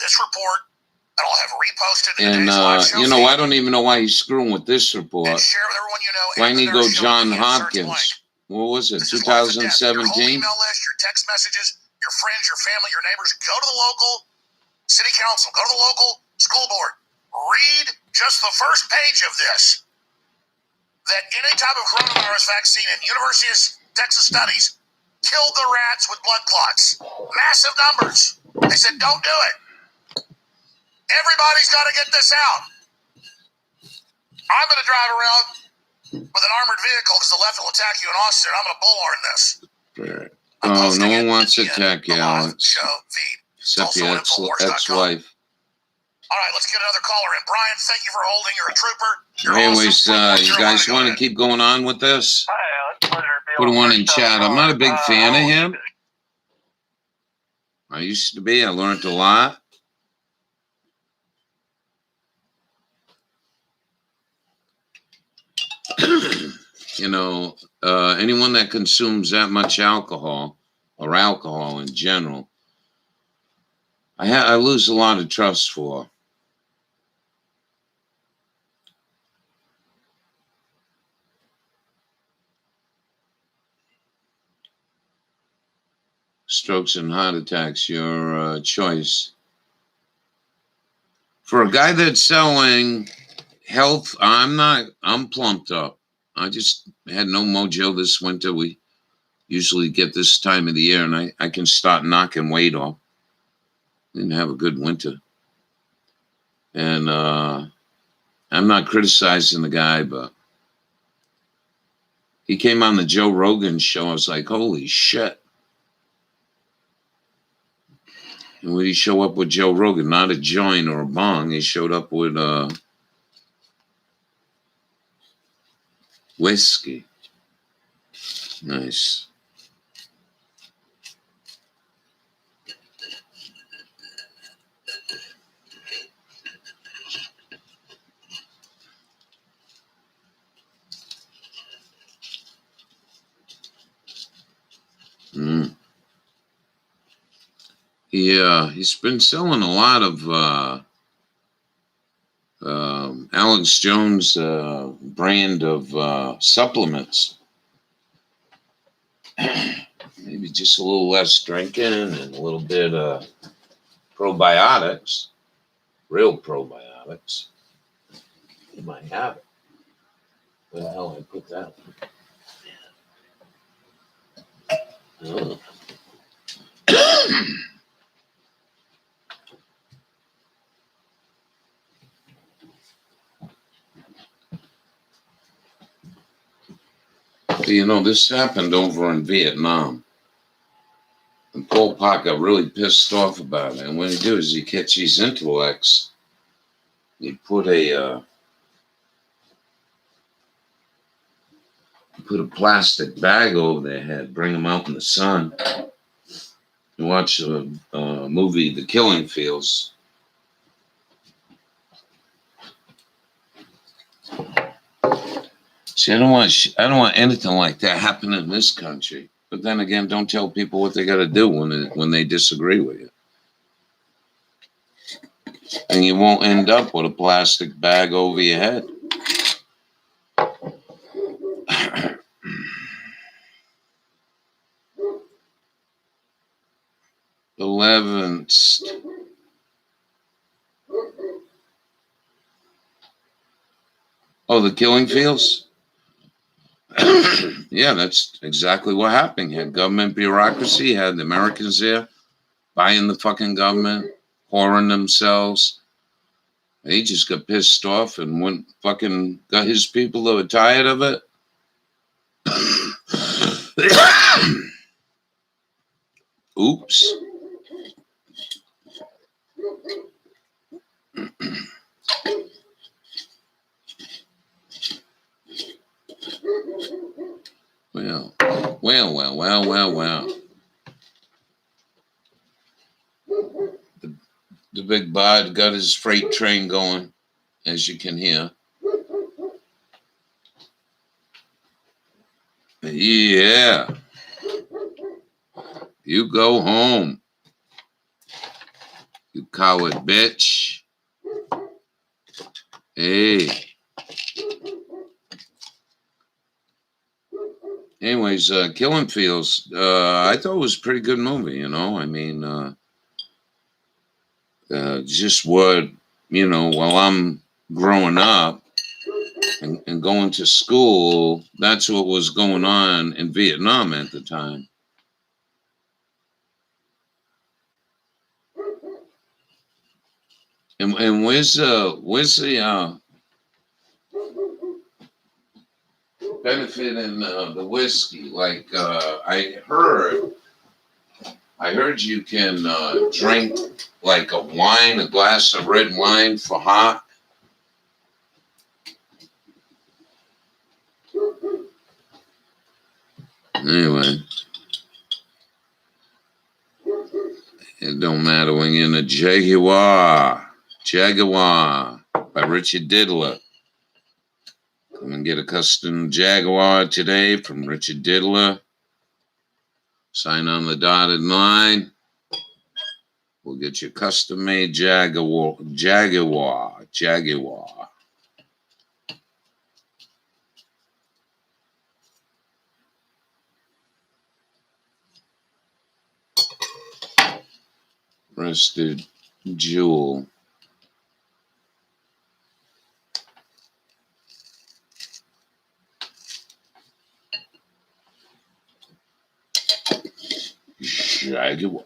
this report, and I'll have reposted in today's live show. You know, I don't even know why he's screwing with this report. And share with everyone you know. Why didn't he go John Hopkins? What was it, 2017? Your whole email list, your text messages, your friends, your family, your neighbors. Go to the local city council. Go to the local school board. Read just the first page of this. That any type of coronavirus vaccine in University of Texas studies killed the rats with blood clots. Massive numbers. They said, don't do it. Everybody's got to get this out. I'm going to drive around with an armored vehicle because the left will attack you in Austin. I'm going to bullhorn this. Right. Oh, no one wants to attack you, Alex. Show feed. Except your ex-wife. All right, let's get another caller in. Brian, thank you for holding. You're a trooper. You're Anyways, awesome. you guys want to keep going on with this? Hi, Alex. Put one in chat. I'm not a big fan of him. I used to be. I learned a lot. You know, anyone that consumes that much alcohol or alcohol in general, I lose a lot of trust for. Strokes and heart attacks, your choice. For a guy that's selling health, I'm plumped up. I just had no mojo this winter. We usually get this time of the year, and I can start knocking weight off. Didn't have a good winter. And I'm not criticizing the guy, but he came on the Joe Rogan show. I was like, holy shit. And when he show up with Joe Rogan, not a joint or a bong, he showed up with whiskey. Nice. He's been selling a lot of Alex Jones brand of supplements. Maybe just a little less drinking and a little bit of probiotics, real probiotics. You might have it. Where the hell I put that one? Oh. You know, this happened over in Vietnam. And Pol Pot got really pissed off about it. And what he do is he catch these intellects. He put a plastic bag over their head, bring them out in the sun, and watch the movie The Killing Fields. See, I don't want anything like that happening in this country. But then again, don't tell people what they got to do when they disagree with you. And you won't end up with a plastic bag over your head. Oh, The Killing Fields? Yeah, that's exactly what happened. You had government bureaucracy, had the Americans there buying the fucking government, whoring themselves. He just got pissed off and went fucking got his people that were tired of it. Oops. Well. The big bod got his freight train going, as you can hear. Yeah. You go home, you coward bitch. Hey. Anyways, Killing Fields, I thought it was a pretty good movie, you know. I mean, just what, you know, while I'm growing up and going to school, that's what was going on in Vietnam at the time. And where's the benefit in the whiskey? Like I heard you can drink like a glass of red wine for hot. Anyway, it don't matter when you're in a Jaguar by Richard Diddler. Come and get a custom Jaguar today from Richard Diddler. Sign on the dotted line. We'll get you custom-made Jaguar. Rusted Jewel. Jaguar.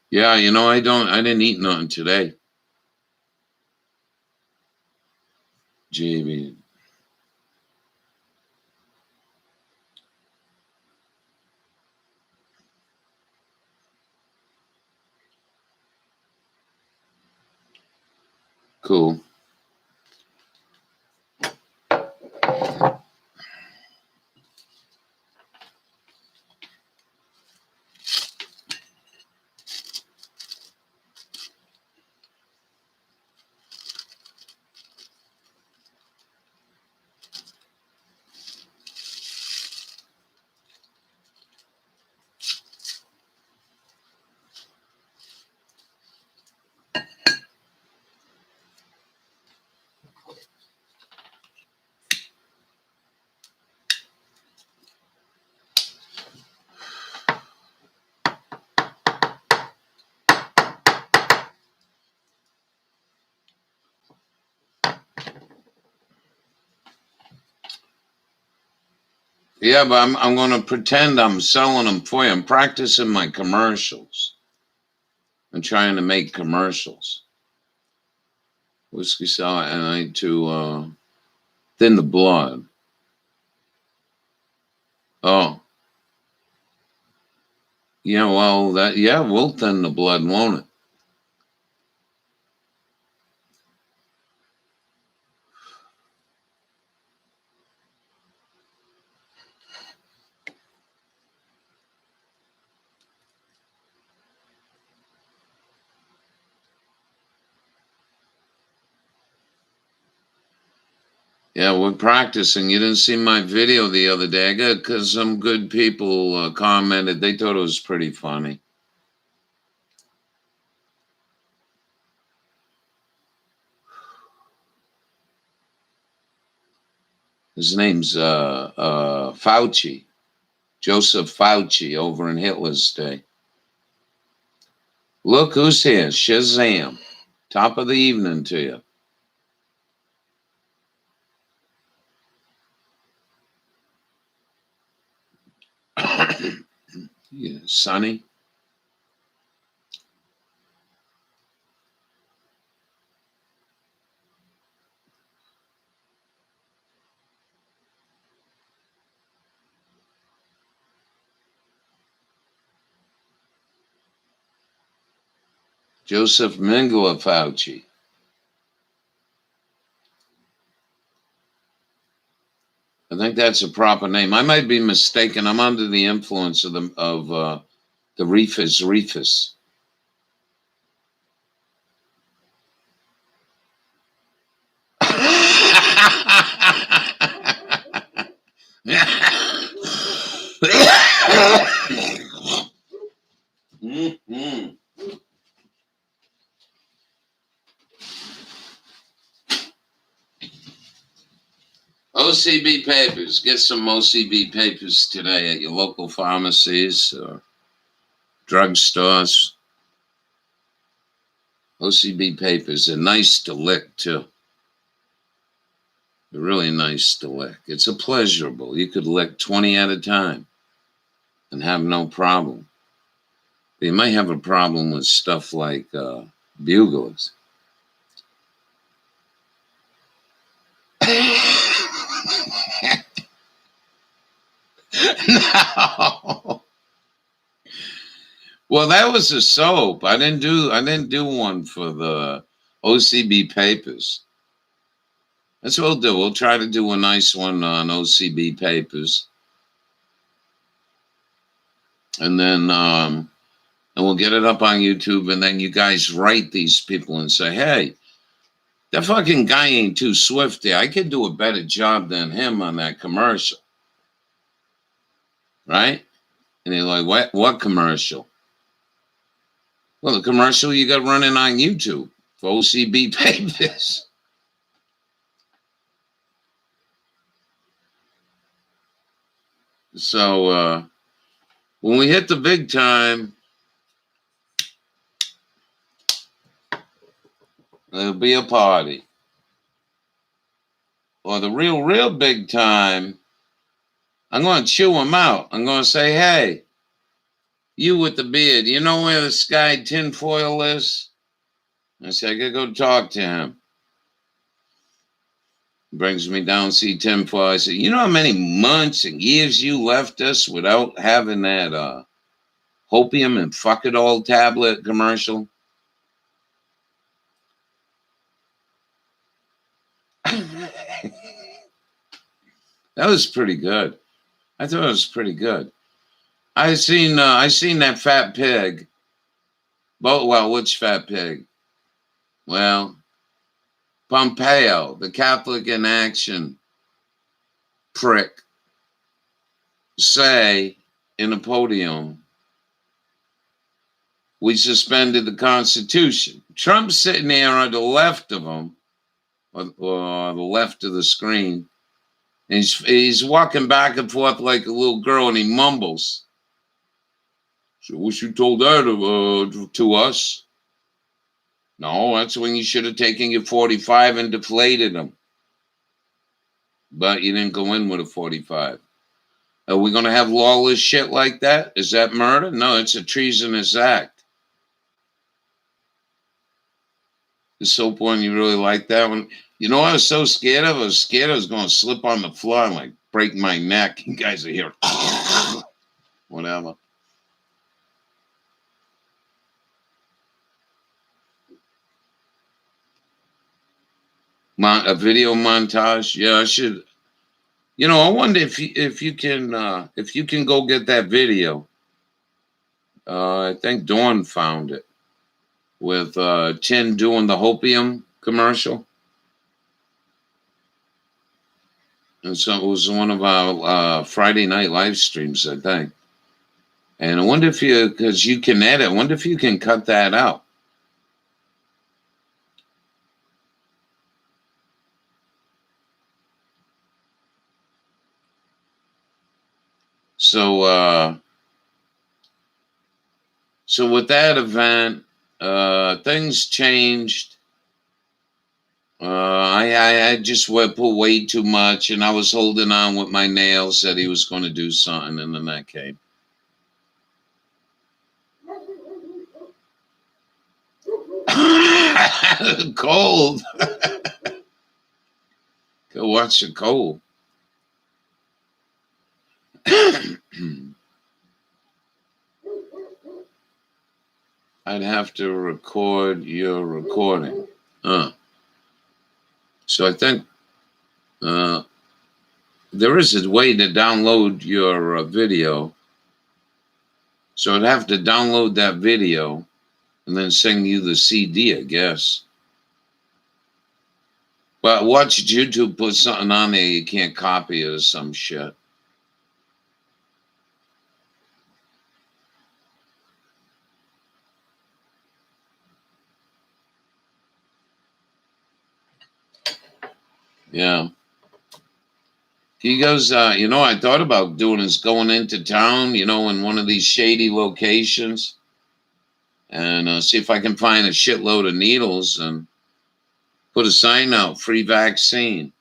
Yeah, I didn't eat nothing today. JB. Cool. Yeah, but I'm going to pretend I'm selling them for you. I'm practicing my commercials. I'm trying to make commercials. Whiskey sour and I to thin the blood. Oh. Yeah, well, we'll thin the blood, won't it? Yeah, we're practicing. You didn't see my video the other day. I got because some good people commented. They thought it was pretty funny. His name's Fauci, Joseph Fauci, over in Hitler's day. Look who's here, Shazam. Top of the evening to you. Yeah, Sonny. Joseph Mengele Fauci. I think that's a proper name. I might be mistaken. I'm under the influence of the Reefus. Mm-hmm. OCB papers. Get some OCB papers today at your local pharmacies or drugstores. OCB papers are nice to lick too. They're really nice to lick. It's a pleasurable. You could lick 20 at a time. and have no problem. They might have a problem with stuff like buglers. No. Well, that was a soap. I didn't do one for the OCB papers. That's what we'll do. We'll try to do a nice one on OCB papers. And then and we'll get it up on YouTube, and then you guys write these people and say, hey, that fucking guy ain't too swifty. I could do a better job than him on that commercial. Right? And they're like, what commercial? Well, the commercial you got running on YouTube for OCB papers. So when we hit the big time, there'll be a party. Or the real big time, I'm going to chew him out. I'm going to say, hey, you with the beard, you know where the Sky tinfoil is? I say, I got to go talk to him. Brings me down, see tinfoil. I say, you know how many months and years you left us without having that Hopium and fuck it all tablet commercial? That was pretty good. I thought it was pretty good. I seen that fat pig. Well, which fat pig? Well, Pompeo, the Catholic in Action prick, say in a podium, we suspended the Constitution. Trump's sitting there on the left of him, or the left of the screen, and he's walking back and forth like a little girl, and he mumbles. So wish you told that to us. No, that's when you should have taken your 45 and deflated them. But you didn't go in with a 45. Are we going to have lawless shit like that? Is that murder? No, it's a treasonous act. The soap one, you really like that one? You know what I was so scared of? I was scared I was going to slip on the floor and like break my neck. You guys are here. Whatever. A video montage. Yeah, I should. You know, I wonder if you can go get that video. I think Dawn found it with Chin doing the Hopium commercial. And so it was one of our Friday night live streams, I think. And I wonder if because you can edit, I wonder if you can cut that out. So with that event, things changed. I just put way too much, and I was holding on with my nails, said he was going to do something, and then that came. Cold. Go watch the cold. I'd have to record your recording. So I think there is a way to download your video. So I'd have to download that video and then send you the CD, I guess. But watch YouTube put something on there, you can't copy it or some shit. Yeah. He goes, you know, I thought about doing is going into town, you know, in one of these shady locations and see if I can find a shitload of needles and put a sign out, free vaccine.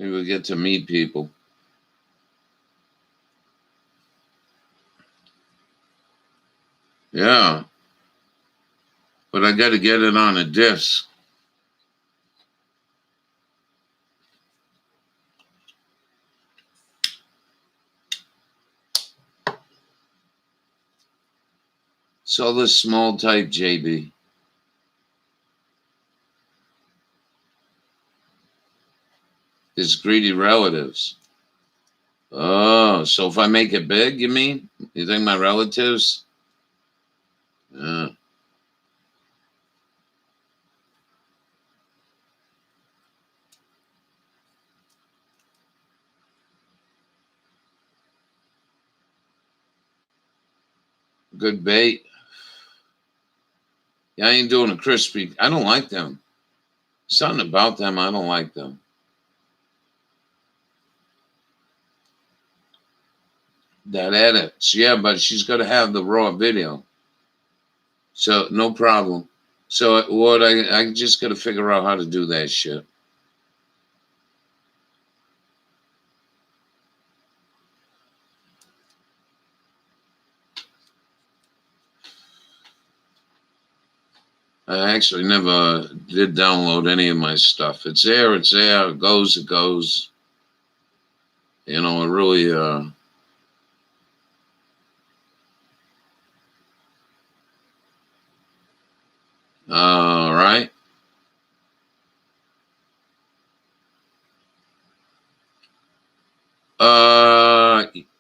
Maybe we'll get to meet people. Yeah. But I got to get it on a disc. So this small type, JB. His greedy relatives. Oh, so if I make it big, you mean? You think my relatives? Yeah. Good bait. Yeah, I ain't doing a crispy. I don't like them. Something about them, I don't like them. That edits. Yeah, but she's got to have the raw video. So, no problem. So, what I just got to figure out how to do that shit. I actually never did download any of my stuff. It's there, it's there. It goes, it goes. You know, it really, all right.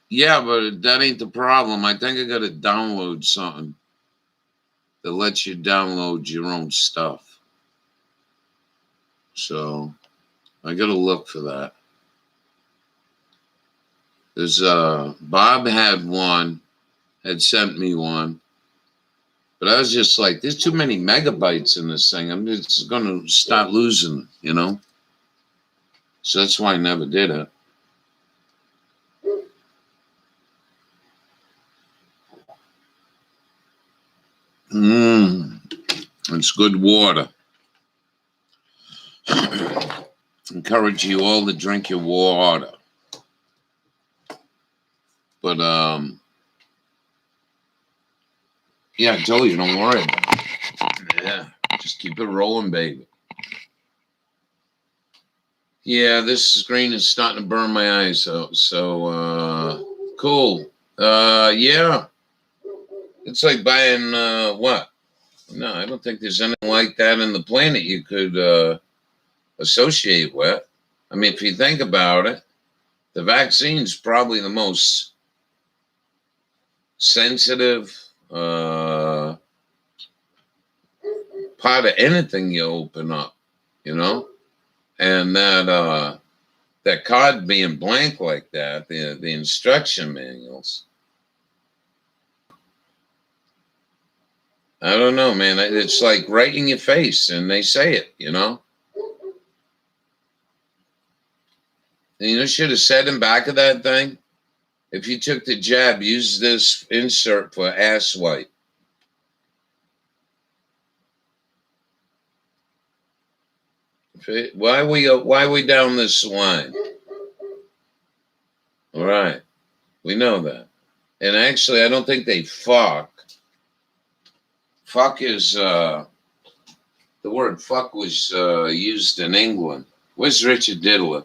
Yeah, but that ain't the problem. I think I got to download something that lets you download your own stuff. So I got to look for that. There's Bob had sent me one, but I was just like, there's too many megabytes in this thing. I'm just going to start losing, you know? So that's why I never did it. It's good water. Encourage you all to drink your water. But, yeah, I told you, don't worry about it. Yeah, just keep it rolling, baby. Yeah, this screen is starting to burn my eyes out. So, cool. Yeah. It's like buying, what? No, I don't think there's anything like that in the planet you could associate with. I mean, if you think about it, the vaccine's probably the most sensitive part of anything you open up, you know? And that card being blank like that, the instruction manuals. I don't know, man. It's like right in your face, and they say it, you know? And you know, should have said in back of that thing, if you took the jab, use this insert for ass wipe. Why are we down this line? All right, we know that. And actually, I don't think they fuck. Fuck is the word fuck was used in England. Where's Richard Diddler?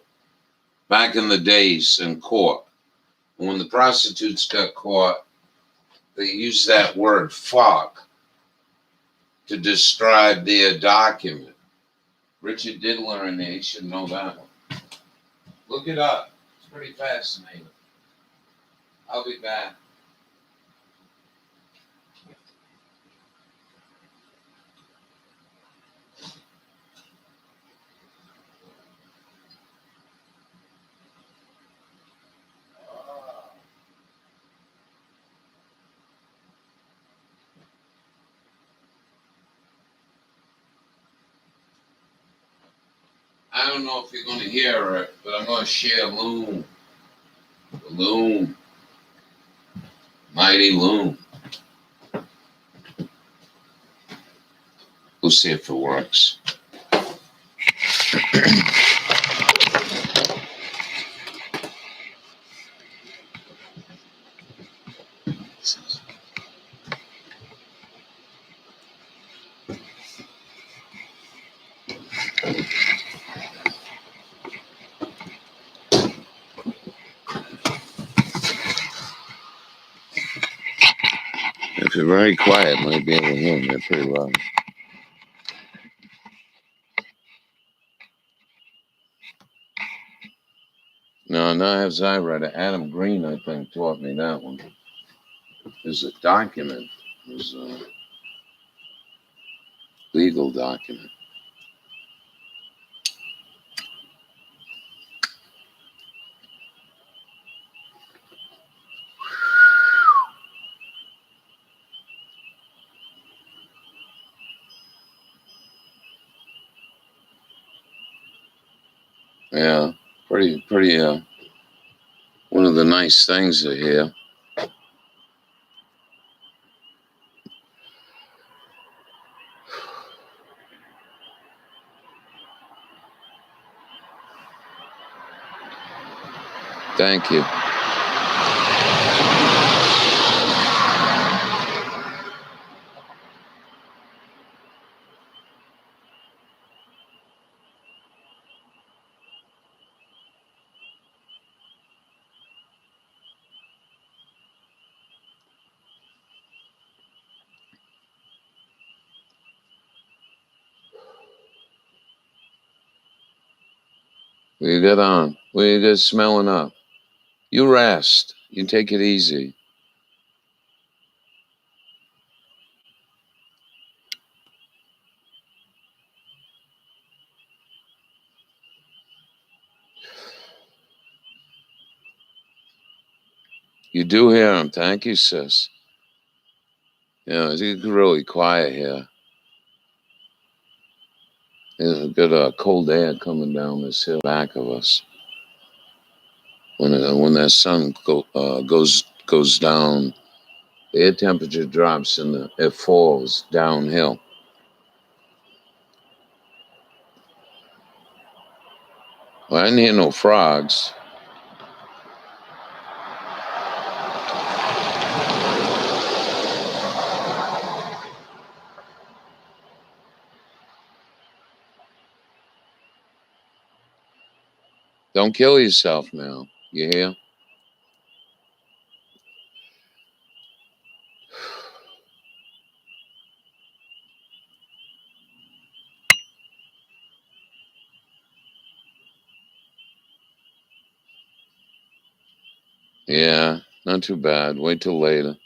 Back in the days in court, when the prostitutes got caught, they used that word fuck to describe their document. Richard Diddler in there, you should know that one. Look it up. It's pretty fascinating. I'll be back. I don't know if you're going to hear it, but I'm going to share Loom. The Loom. Mighty Loom. We'll see if it works. If you're very quiet, might be able to hear me pretty well. No, Knives Eye writer Adam Green, I think, taught me that one. There's a document. There's a legal document. Yeah, pretty, one of the nice things to hear. Thank you. What you got on? What you got smelling up? You rest. You take it easy. You do hear him. Thank you, sis. Yeah, it's really quiet here. There's a good cold air coming down this hill back of us. When that sun goes down, the air temperature drops and it falls downhill. Well, I didn't hear no frogs. Don't kill yourself now. You hear? Yeah, not too bad. Wait till later.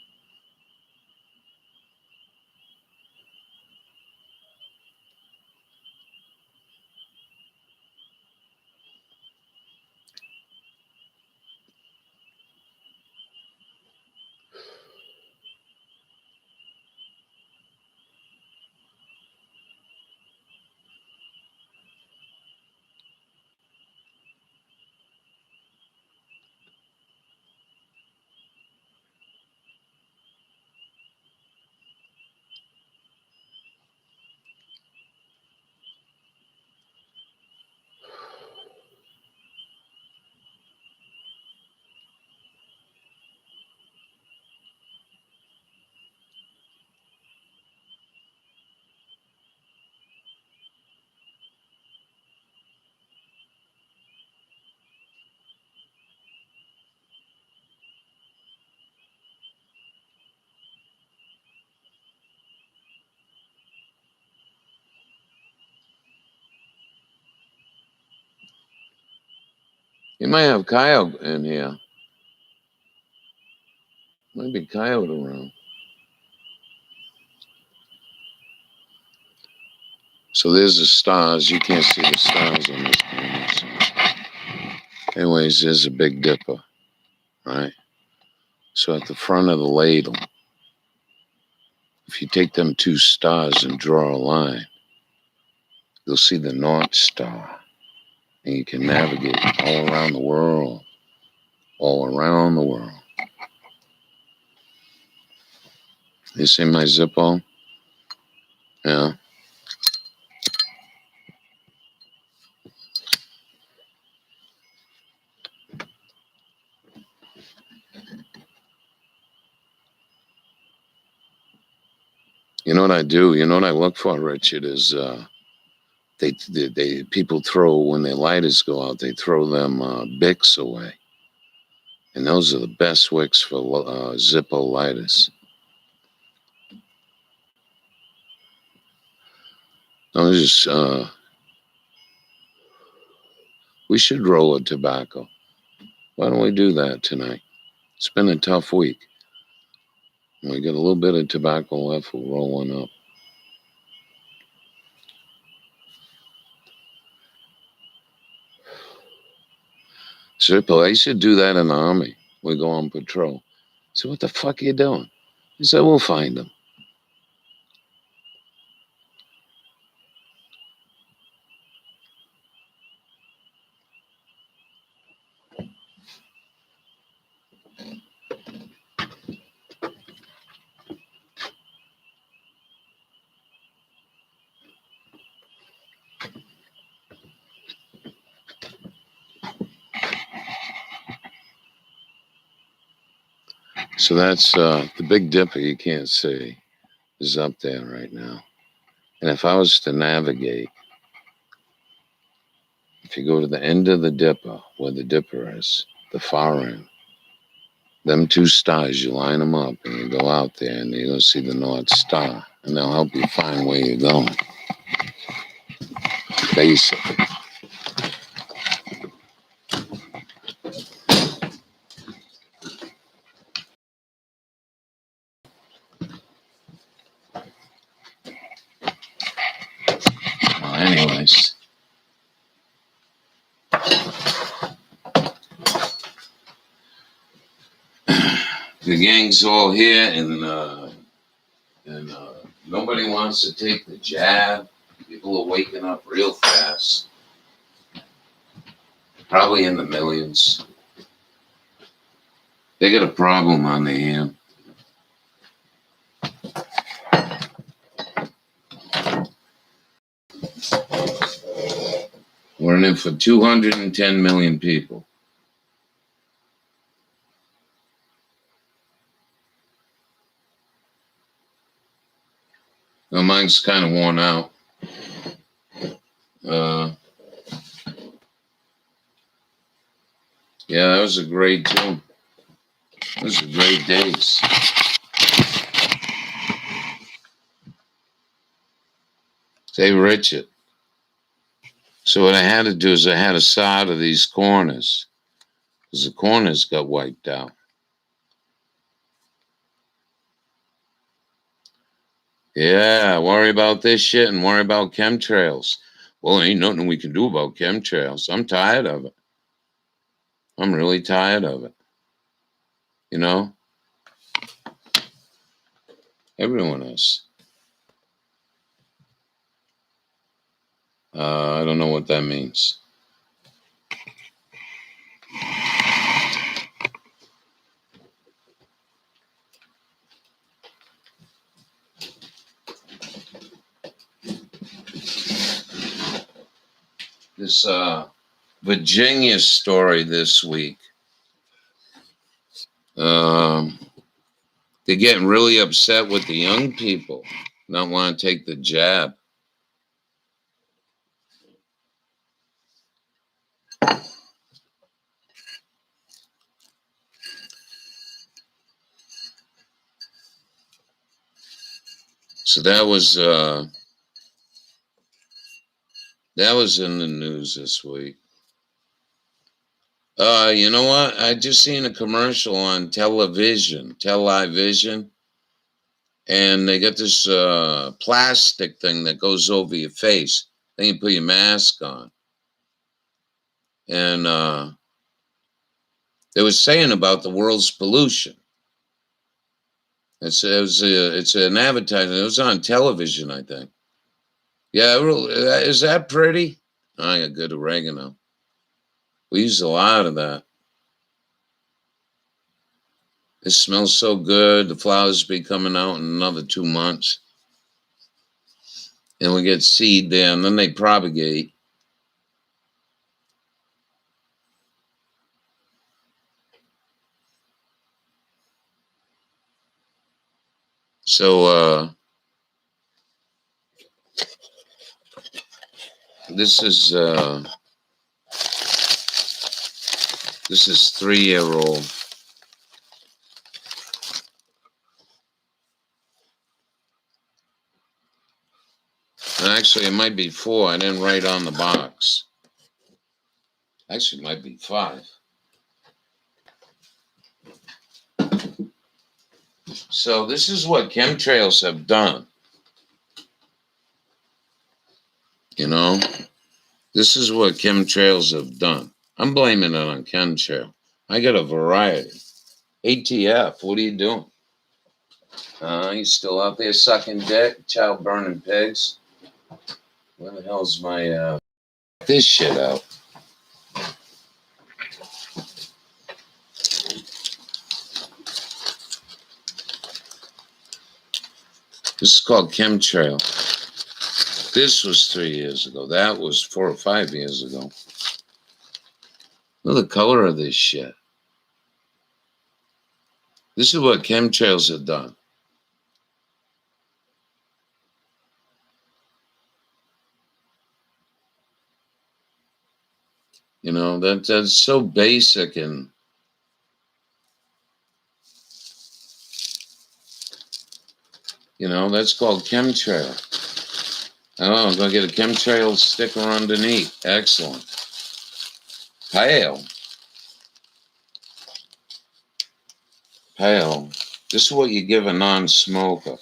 You might have coyote in here. Might be coyote around. So there's the stars. You can't see the stars on this camera. So. Anyways, there's a Big Dipper, right? So at the front of the ladle, if you take them two stars and draw a line, you'll see the North Star. And you can navigate all around the world. All around the world. You see my Zippo? Yeah. You know what I do? You know what I look for, Richard, is they people throw, when their lighters go out, they throw them Bics away. And those are the best wicks for Zippo lighters. We should roll a tobacco. Why don't we do that tonight? It's been a tough week. When we got a little bit of tobacco left, we'll roll one up. Zippo, I used to do that in the Army. We go on patrol. So what the fuck are you doing? He said, we'll find them. So that's the Big Dipper you can't see is up there right now. And if I was to navigate, if you go to the end of the Dipper, where the Dipper is, the far end, them two stars, you line them up and you go out there and you're going to see the North Star. And they'll help you find where you're going. Basically. Well, anyways. The gang's all here and nobody wants to take the jab. People are waking up real fast. Probably in the millions. They got a problem on their hand. We're in it for 210 million people. Well, mine's kind of worn out. Yeah, that was a great tune. Those were great days. Say, Richard. So what I had to do is I had to solder these corners because the corners got wiped out. Yeah, worry about this shit and worry about chemtrails. Well, ain't nothing we can do about chemtrails. I'm tired of it. I'm really tired of it. You know? Everyone is. I don't know what that means. This Virginia story this week. They're getting really upset with the young people not want to take the jab. So that was in the news this week. You know what? I just seen a commercial on television, and they got this plastic thing that goes over your face. Then you put your mask on. And they were saying about the world's pollution. It's an advertising. It was on television, I think. Yeah, is that pretty? I got good oregano. We use a lot of that. It smells so good. The flowers be coming out in another 2 months. And we get seed there, and then they propagate. So, This is 3-year-old. Actually, it might be 4. I didn't write on the box. Actually, it might be 5. So this is what chemtrails have done. You know, this is what chemtrails have done. I'm blaming it on chemtrail. I got a variety. ATF, what are you doing? You still out there sucking dick, child burning pigs? Where the hell's my this shit out? This is called chemtrail. This was 3 years ago. That was 4 or 5 years ago. Look at the color of this shit. This is what chemtrails have done. You know, that's so basic and you know, that's called chemtrail. Oh, I'm gonna get a chemtrail sticker underneath. Excellent. Pale. Pale. This is what you give a non-smoker.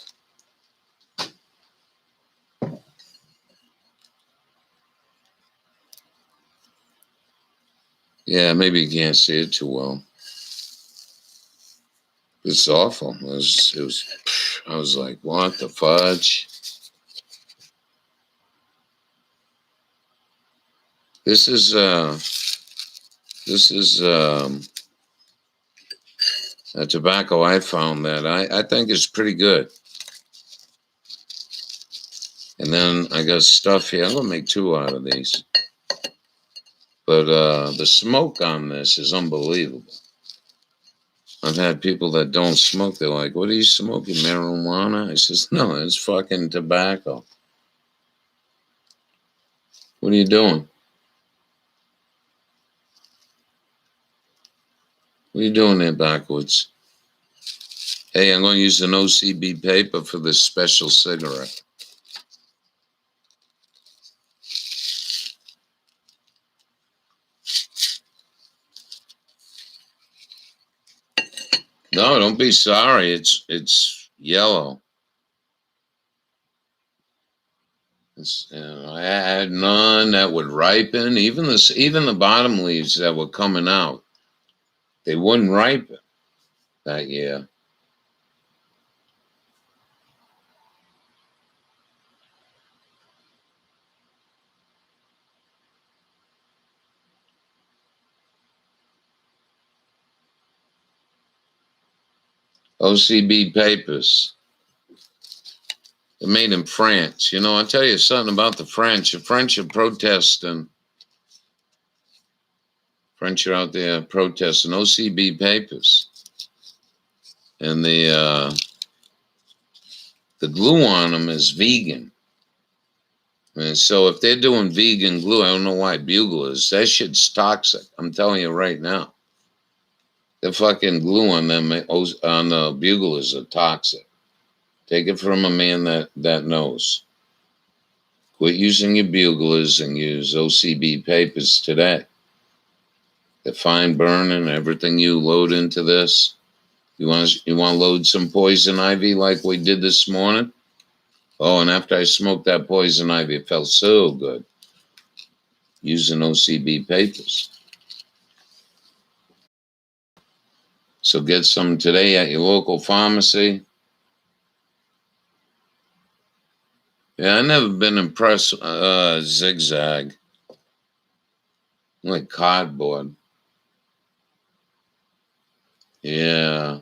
Yeah, maybe you can't see it too well. It's awful. It was. I was like, what the fudge? This is a tobacco I found that I think is pretty good. And then I got stuff here. I'm gonna make 2 out of these. But the smoke on this is unbelievable. I've had people that don't smoke. They're like, what are you smoking, marijuana? I says, no, it's fucking tobacco. What are you doing? What are you doing there backwards? Hey, I'm going to use an OCB paper for this special cigarette. No, don't be sorry. It's yellow. I had none that would ripen. Even the bottom leaves that were coming out, they wouldn't ripen that year. OCB papers. They're made in France. You know, I'll tell you something about the French. The French are protesting. French are out there protesting OCB papers. And the glue on them is vegan. And so if they're doing vegan glue, I don't know why Bugle is. That shit's toxic. I'm telling you right now. The fucking glue on them, on the Buglers are toxic. Take it from a man that knows. Quit using your Buglers and use OCB papers today. The fine burning, everything you load into this. You want to load some poison ivy like we did this morning? Oh, and after I smoked that poison ivy, it felt so good. Using OCB papers. So get some today at your local pharmacy. Yeah, I've never been impressed with Zigzag. Like cardboard. Yeah.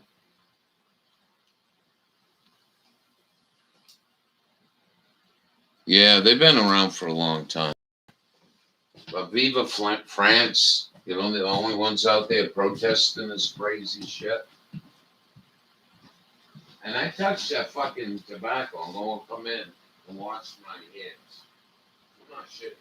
Yeah, they've been around for a long time. But Viva France, you know, they're the only ones out there protesting this crazy shit. And I touched that fucking tobacco. I'm going to come in and wash my hands. I'm not shit.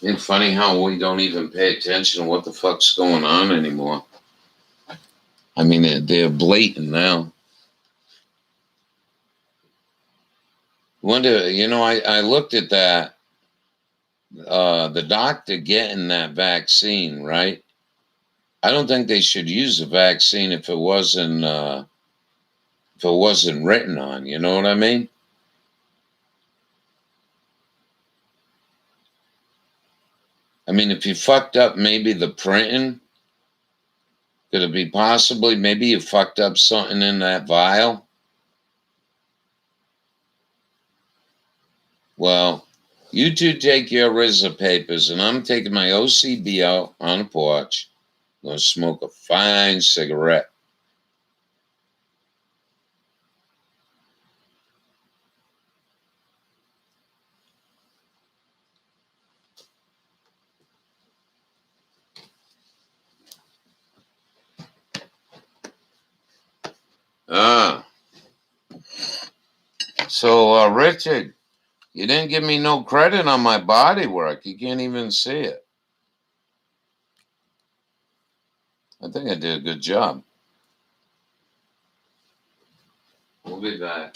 It's funny how we don't even pay attention to what the fuck's going on anymore. I mean, they're blatant now. Wonder, I looked at that. The doctor getting that vaccine, right? I don't think they should use the vaccine if it wasn't written on. You know what I mean? I mean, if you fucked up maybe the printing, could it be possibly maybe you fucked up something in that vial? Well, you two take your RZA papers, and I'm taking my OCB out on the porch. I'm gonna smoke a fine cigarette. So Richard, you didn't give me no credit on my body work. You can't even see it. I think I did a good job. We'll be back.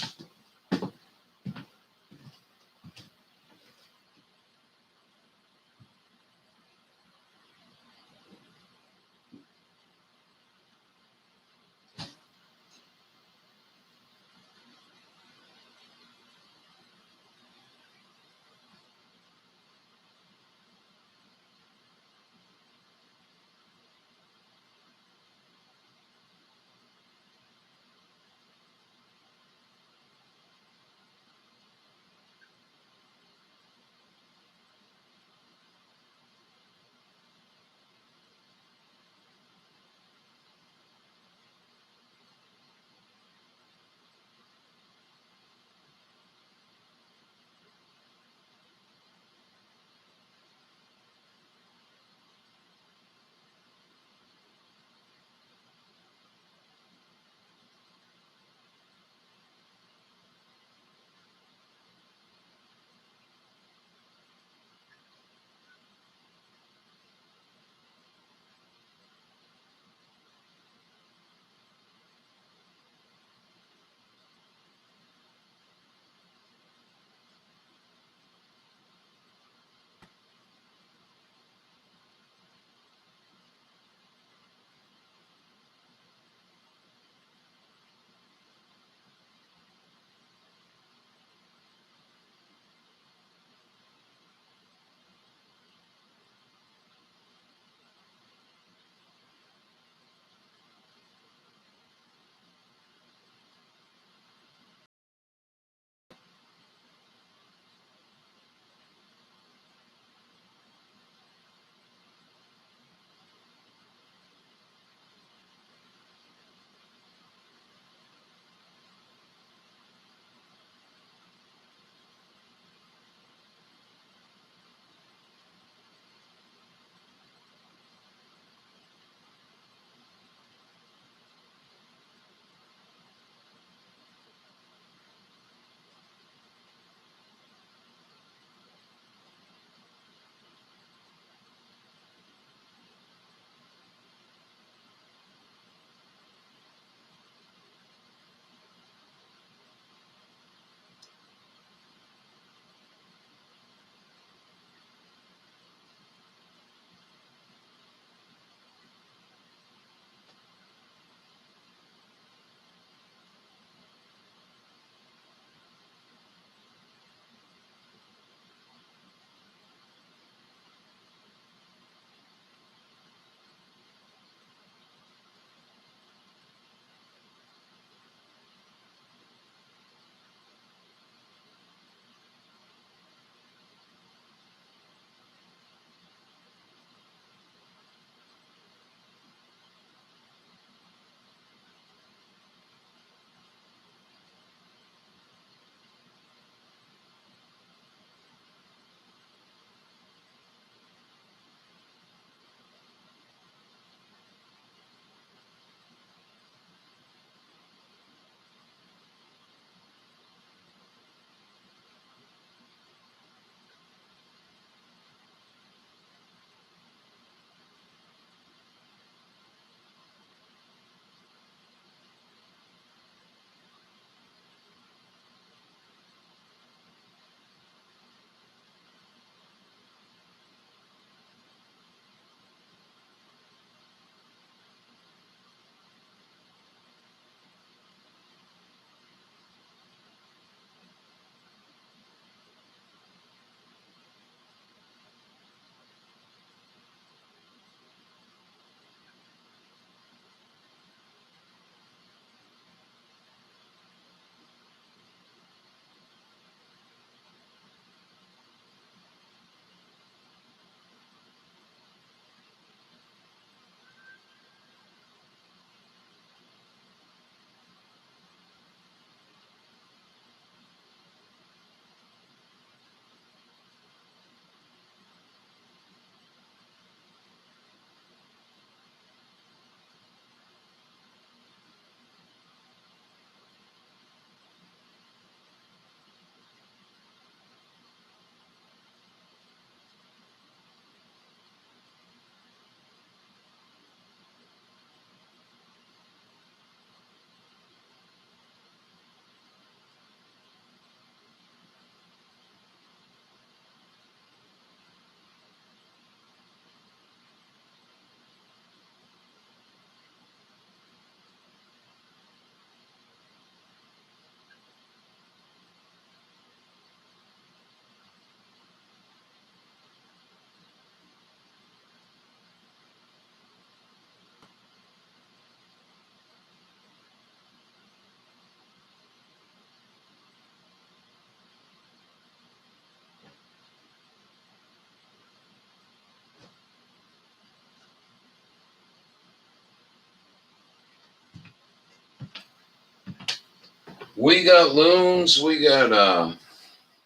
We got loons. We got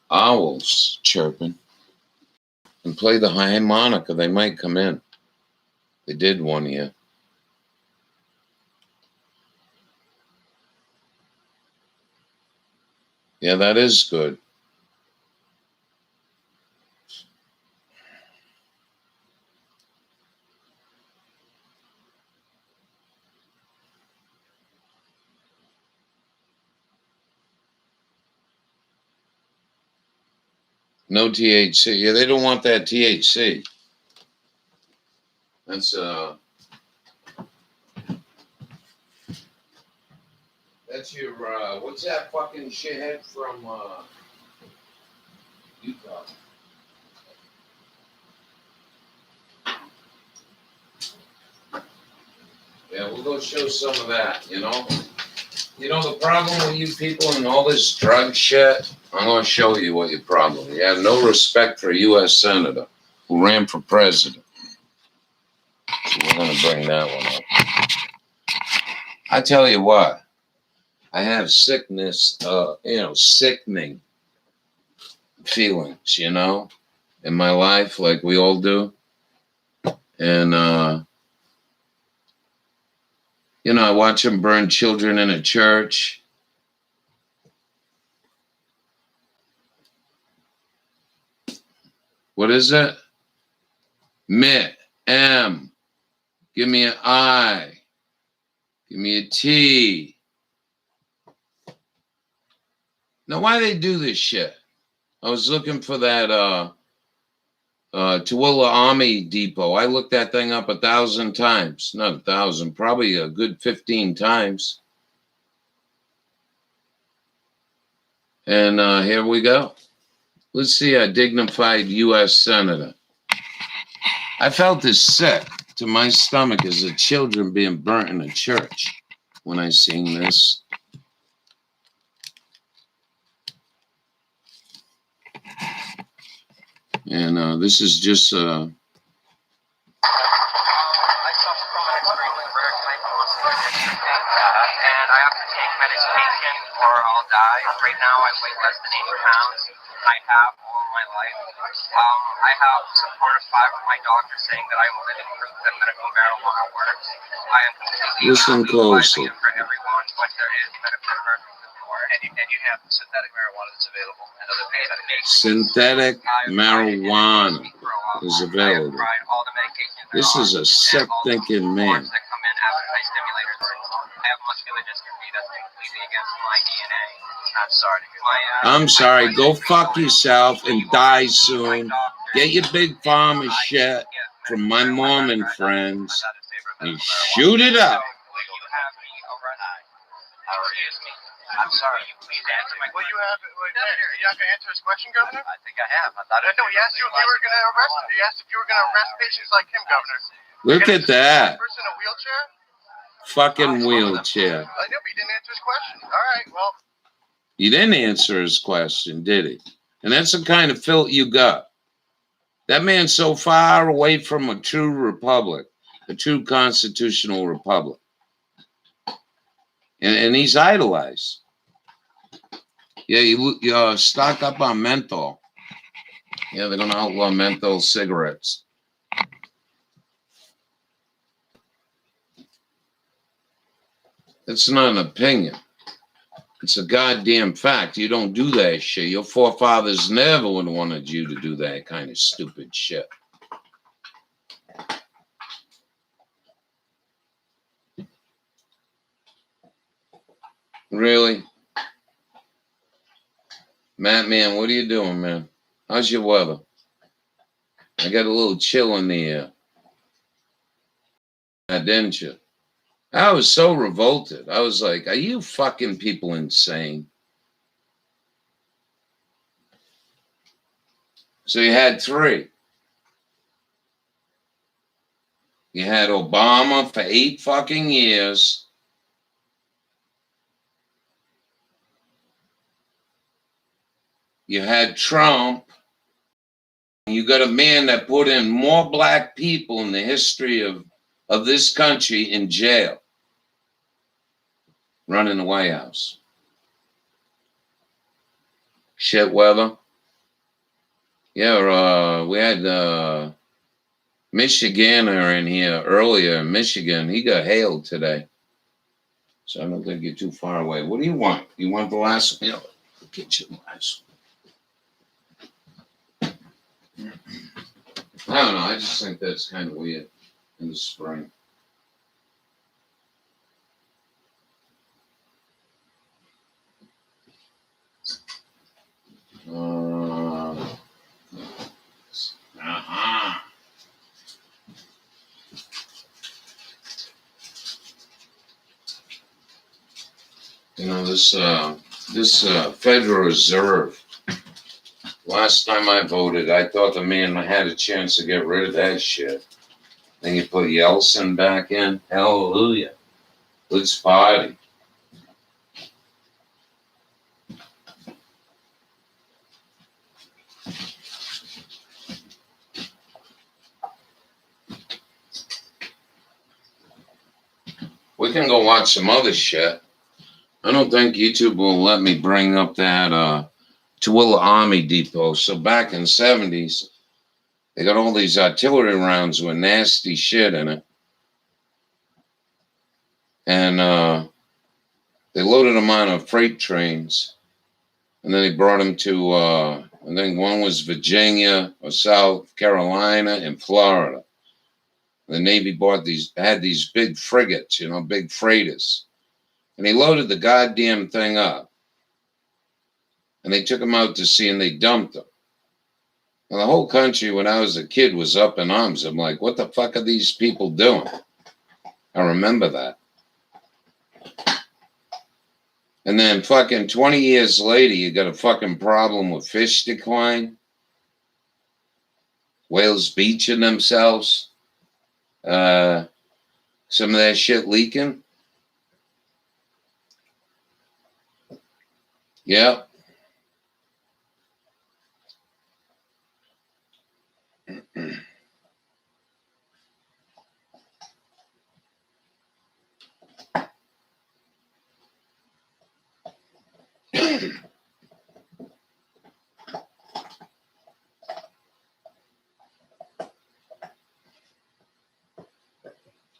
owls chirping. And play the harmonica. They might come in. They did one year. Yeah, that is good. No THC. Yeah, they don't want that THC. That's your what's that fucking shithead from Utah? Yeah, we'll go show some of that, you know? You know the problem with you people and all this drug shit? I'm going to show you what your problem is. You have no respect for a U.S. senator who ran for president. So we're going to bring that one up. I tell you what, I have sickness, sickening feelings, you know, in my life, like we all do. And, I watch them burn children in a church. What is it? M. Give me an I. Give me a T. Now, why they do this shit? I was looking for that Tooele Army Depot. I looked that thing up 1,000 times. Not 1,000, probably a good 15 times. And here we go. Let's see a dignified U.S. senator. I felt as sick to my stomach as the children being burnt in a church when I seen this. And this is just I suffer from an extremely rare type of muscular dystrophy, and I have to take medication or I'll die. Right now, I weigh less than 80 pounds. I have all my life. I have support of 5 of my doctors saying that I am living proof that medical marijuana works. I am completely listen closely. for everyone, but there is medical purpose for it. And you have synthetic marijuana that's available and other medications. Synthetic marijuana is available. This is a sick thinking man. I'm sorry. Go fuck yourself and die soon. Get your big pharma shit from my Mormon friends and shoot it up. I'm sorry. Please answer my question. You're not going to answer his question, Governor? I think I have. No, he asked you if you were going to arrest him. He asked if you were going to arrest patients like him, Governor. Look at that. Person in a wheelchair? Fucking wheelchair. I know, but he didn't answer his question. All right, well. He didn't answer his question, did he? And that's the kind of filth you got. That man's so far away from a true republic, a true constitutional republic. And he's idolized. Yeah, you stock up on menthol. Yeah, they're going to outlaw menthol cigarettes. It's not an opinion. It's a goddamn fact. You don't do that shit. Your forefathers never would have wanted you to do that kind of stupid shit. Really? Matt, man, what are you doing, man? How's your weather? I got a little chill in the air. Didn't you? I was so revolted. I was like, are you fucking people insane? So you had 3. You had Obama for 8 fucking years. You had Trump. You got a man that put in more black people in the history of this country in jail, running the White House. Shit weather. Yeah, we had Michiganer in here earlier. In Michigan, he got hailed today. So I don't think you're too far away. What do you want? You want the last one? I'll get you the last one. I don't know. I just think that's kind of weird in the spring. You know, this Federal Reserve. Last time I voted, I thought the man had a chance to get rid of that shit. Then you put Yeltsin back in. Hallelujah. Let's party. We can go watch some other shit. I don't think YouTube will let me bring up that Tooele Army Depot. So back in the 70s, they got all these artillery rounds with nasty shit in it. And they loaded them on freight trains. And then they brought them to, I think one was Virginia or South Carolina and Florida. The Navy had these big frigates, you know, big freighters. And they loaded the goddamn thing up. And they took them out to sea and they dumped them. And the whole country, when I was a kid, was up in arms. I'm like, what the fuck are these people doing? I remember that. And then fucking 20 years later, you got a fucking problem with fish decline. Whales beaching themselves. Some of that shit leaking. Yeah.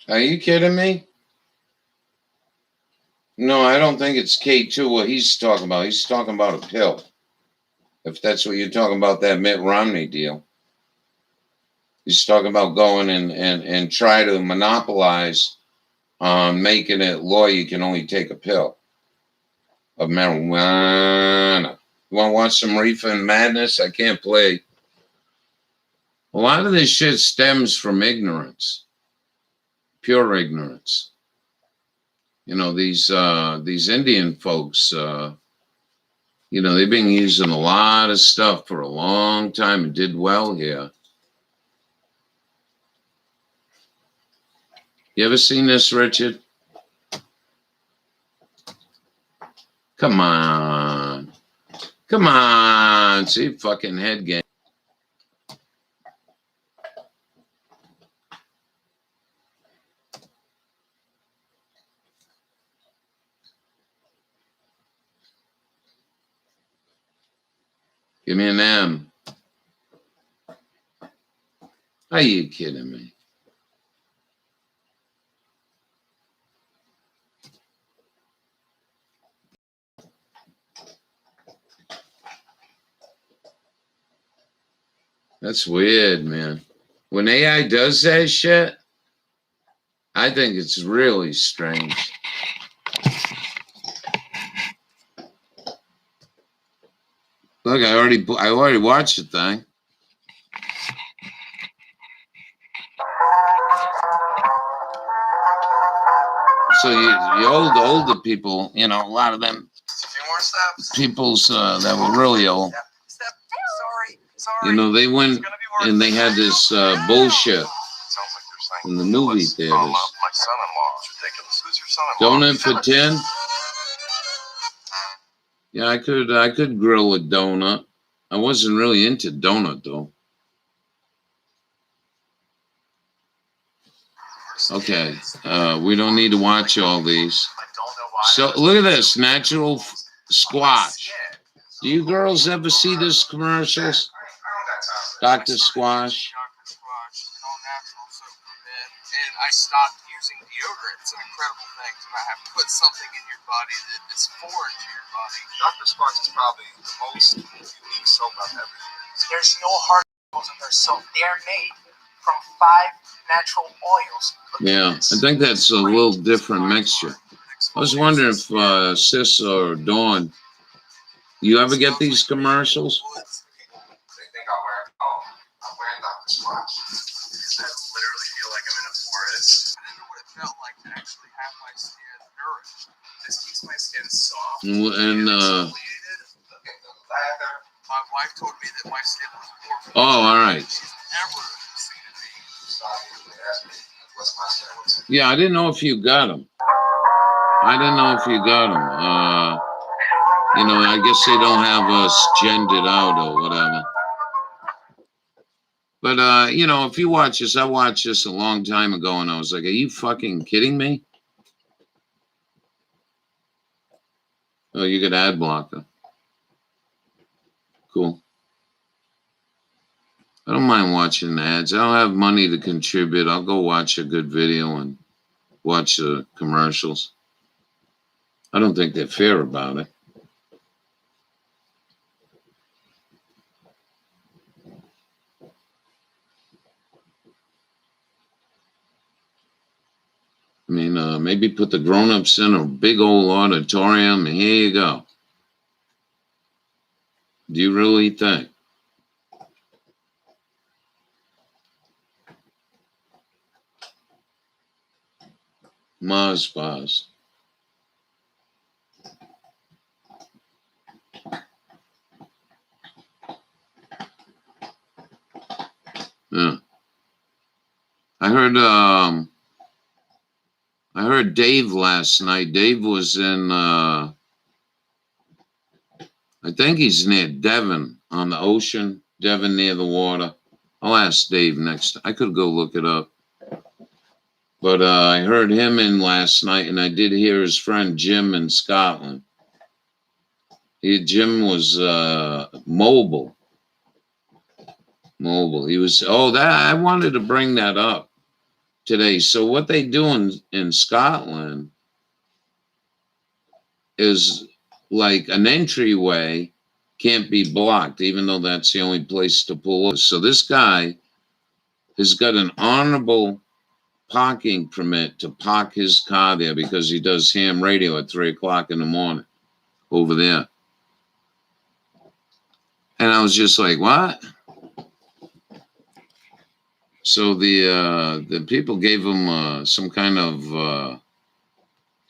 Are you kidding me? No, I don't think it's K2 what he's talking about. He's talking about a pill. If that's what you're talking about, that Mitt Romney deal. He's talking about going and try to monopolize making it law you can only take a pill of marijuana. You want to watch some reefer and madness? I can't play. A lot of this shit stems from ignorance. Pure ignorance. You know, these Indian folks, you know, they've been using a lot of stuff for a long time and did well here. You ever seen this, Richard? Come on. Come on. See, fucking head game. Give me an M. Are you kidding me? That's weird, man. When AI does that shit, I think it's really strange. Look, I already watched the thing. So you older people, you know, a lot of them people's that were really old. You know, they went and they had this bullshit in the movie theaters. My son-in-law is ridiculous. Who's your son-in-law? Donut for 10. Yeah, I could grill a donut. I wasn't really into donut though. Okay, we don't need to watch all these. So look at this, natural squash. Do you girls ever see this commercials? Dr. Squash. Dr. Squash, an all-natural soap for men. And I stopped using deodorant. It's an incredible thing to not have to put something in your body that is foreign to your body. Dr. Squatch is probably the most unique soap I've ever used. There's no hard oils in their soap. They are made from 5 natural oils. Yeah, I think that's a little different mixture. I was wondering if Sis or Dawn, you ever get these commercials? They think I'm wearing Dr. Squatch. I literally feel like I'm in a forest. I didn't know what it felt like to actually have my skin nourished. This keeps my skin soft. And Look at the lather. My wife told me that my skin was more. oh, all right. She's never seen it be. They asked me, what's my skin? What's it? Yeah, I didn't know if you got them. I didn't know if you got them. You know, I guess they don't have us gendered out or whatever. But, you know, if you watch this, I watched this a long time ago and I was like, are you fucking kidding me? Oh, you got ad blocker. Cool. I don't mind watching ads. I don't have money to contribute. I'll go watch a good video and watch the commercials. I don't think they're fair about it. I mean, maybe put the grown-ups in a big old auditorium and here you go. Do you really think? Mars bars. Yeah. I heard Dave last night. Dave was in I think he's near Devon on the ocean, Devon near the water. I'll ask Dave next. I could go look it up. But I heard him in last night, and I did hear his friend Jim in Scotland. Jim was mobile. He was, I wanted to bring that up today. So what they do in Scotland is like an entryway can't be blocked, even though that's the only place to pull up. So this guy has got an honorable parking permit to park his car there because he does ham radio at 3 o'clock in the morning over there. And I was just like, what? So the people gave him some kind of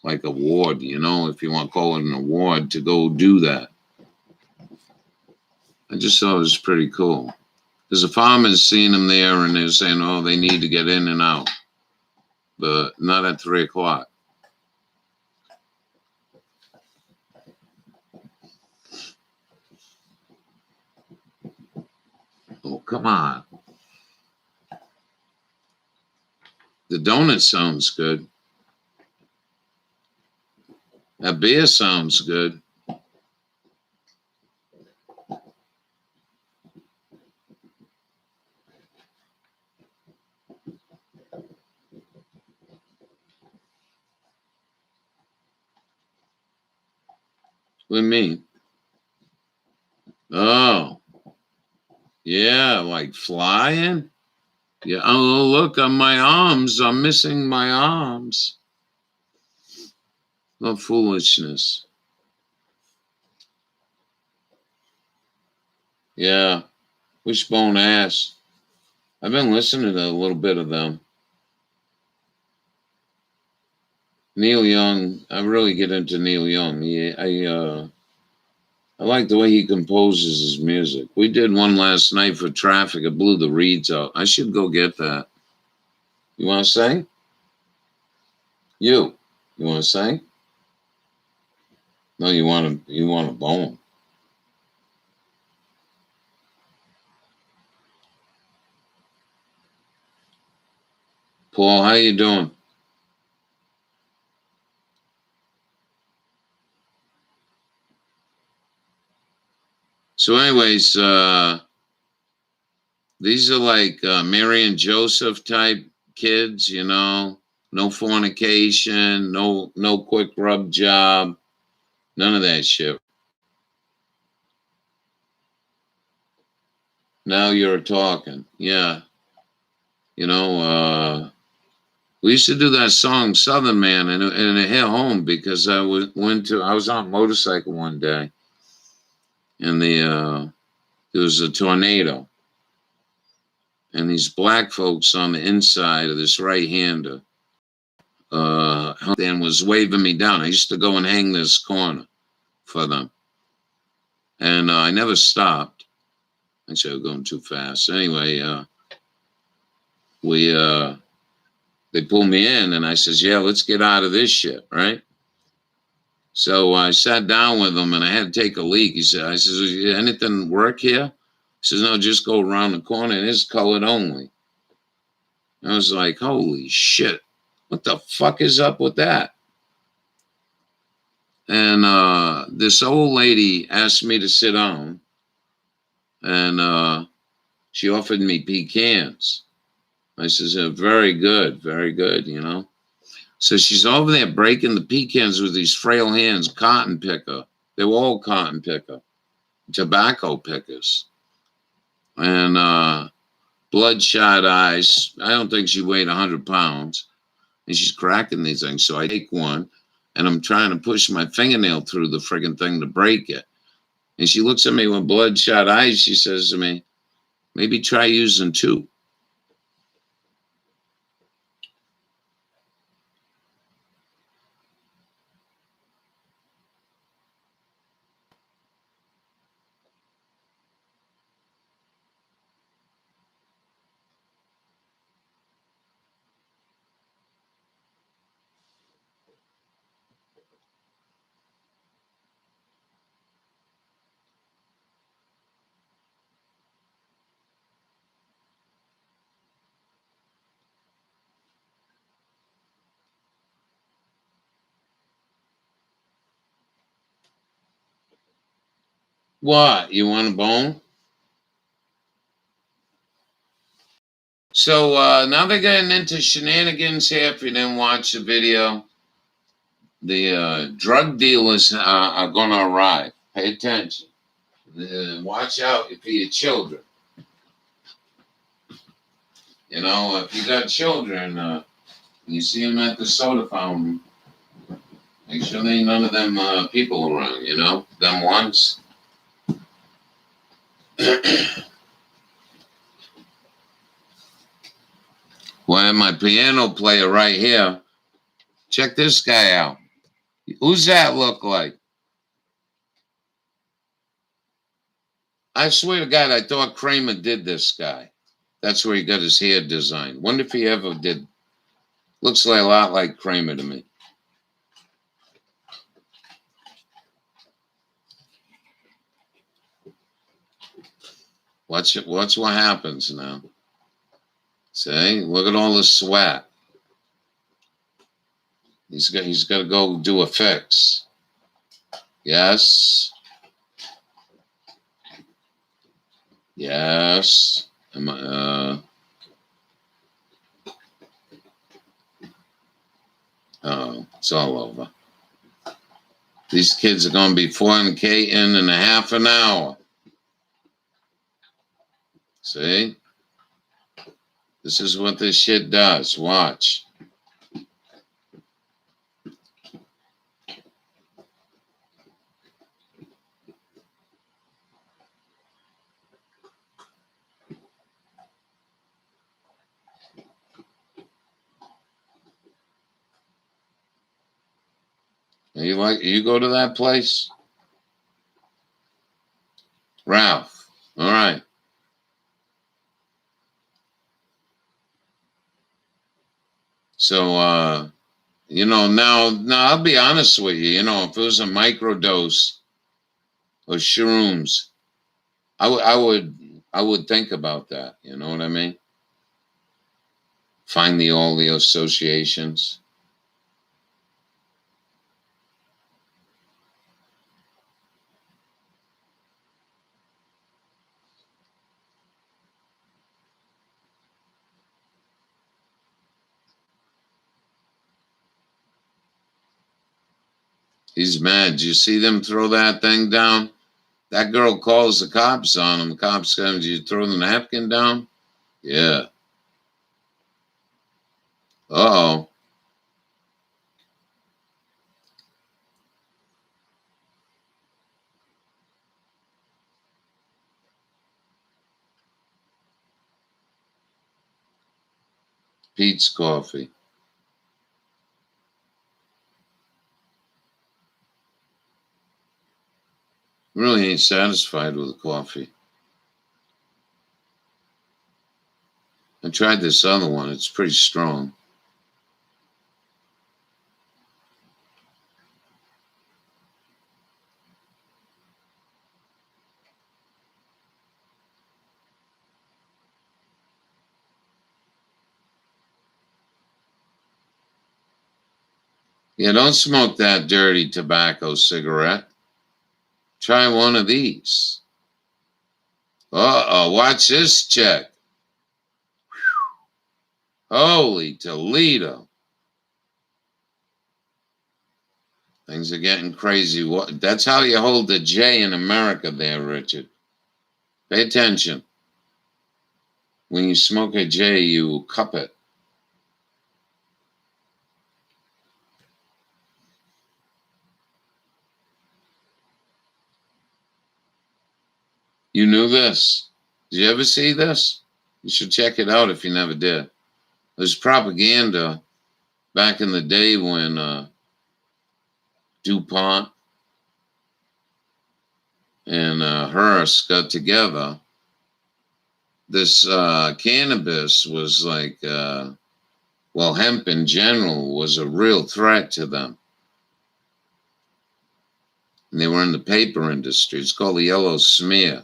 like award, you know, if you want to call it an award, to go do that. I just thought it was pretty cool. Because the farmers seen him there and they're saying, oh, they need to get in and out. But not at 3 o'clock. Oh, come on. The donut sounds good. That beer sounds good. What do you mean? Oh. Yeah, like flying? Yeah, oh, look on my arms. I'm missing my arms. No foolishness. Yeah. Wishbone Ass. I've been listening to a little bit of them. Neil Young. I really get into Neil Young. I like the way he composes his music. We did one last night for Traffic. It blew the reeds out. I should go get that. You want to sing? You want to sing? No, you want a bone. Paul, how you doing? So anyways, these are like Mary and Joseph type kids, you know, no fornication, no quick rub job, none of that shit. Now you're talking. Yeah. You know, we used to do that song Southern Man, and it hit home because I was on a motorcycle one day, and there was a tornado, and these black folks on the inside of this right-hander and was waving me down. I used to go and hang this corner for them, and I never stopped. Actually, I was going too fast. Anyway, they pulled me in, and I says, yeah, let's get out of this shit, right? So I sat down with him, and I had to take a leak. I says, anything work here? He says, no, just go around the corner, and it's colored only. I was like, holy shit, what the fuck is up with that? And this old lady asked me to sit down, and she offered me pecans. I says, very good, you know. So she's over there breaking the pecans with these frail hands, cotton picker. They were all cotton picker, tobacco pickers. And bloodshot eyes. I don't think she weighed 100 pounds. And she's cracking these things. So I take one, and I'm trying to push my fingernail through the friggin' thing to break it. And she looks at me with bloodshot eyes. She says to me, maybe try using two. What? You want a bone? So now they're getting into shenanigans here. If you didn't watch the video, the drug dealers are going to arrive. Pay attention. Watch out for your children. You know, if you got children, you see them at the soda fountain, make sure there ain't none of them people around, you know, them ones. Well, I have my piano player right here. Check this guy out. Who's that look like? I swear to God, I thought Kramer did this guy. That's where he got his hair designed. Wonder if he ever did. Looks like a lot like Kramer to me. Watch what happens now. See, look at all the sweat. He's got to go do a fix. Yes. Yes. Oh, it's all over. These kids are going to be fornicating in a half an hour. See? This is what this shit does. Watch. You go to that place? Ralph. All right. So, you know, now I'll be honest with you. You know, if it was a microdose of shrooms, I would think about that. You know what I mean? Find all the associations. He's mad. Did you see them throw that thing down? That girl calls the cops on him. The cops come, did you throw the napkin down? Yeah. Uh-oh. Pete's Coffee. Really ain't satisfied with the coffee. I tried this other one. It's pretty strong. Yeah, don't smoke that dirty tobacco cigarette. Try one of these. Uh-oh, watch this check. Holy Toledo. Things are getting crazy. That's how you hold the J in America there, Richard. Pay attention. When you smoke a J, you cup it. You knew this. Did you ever see this? You should check it out if you never did. There's propaganda back in the day when DuPont and Hearst got together. This cannabis was like, well, hemp in general was a real threat to them. And they were in the paper industry. It's called the yellow smear.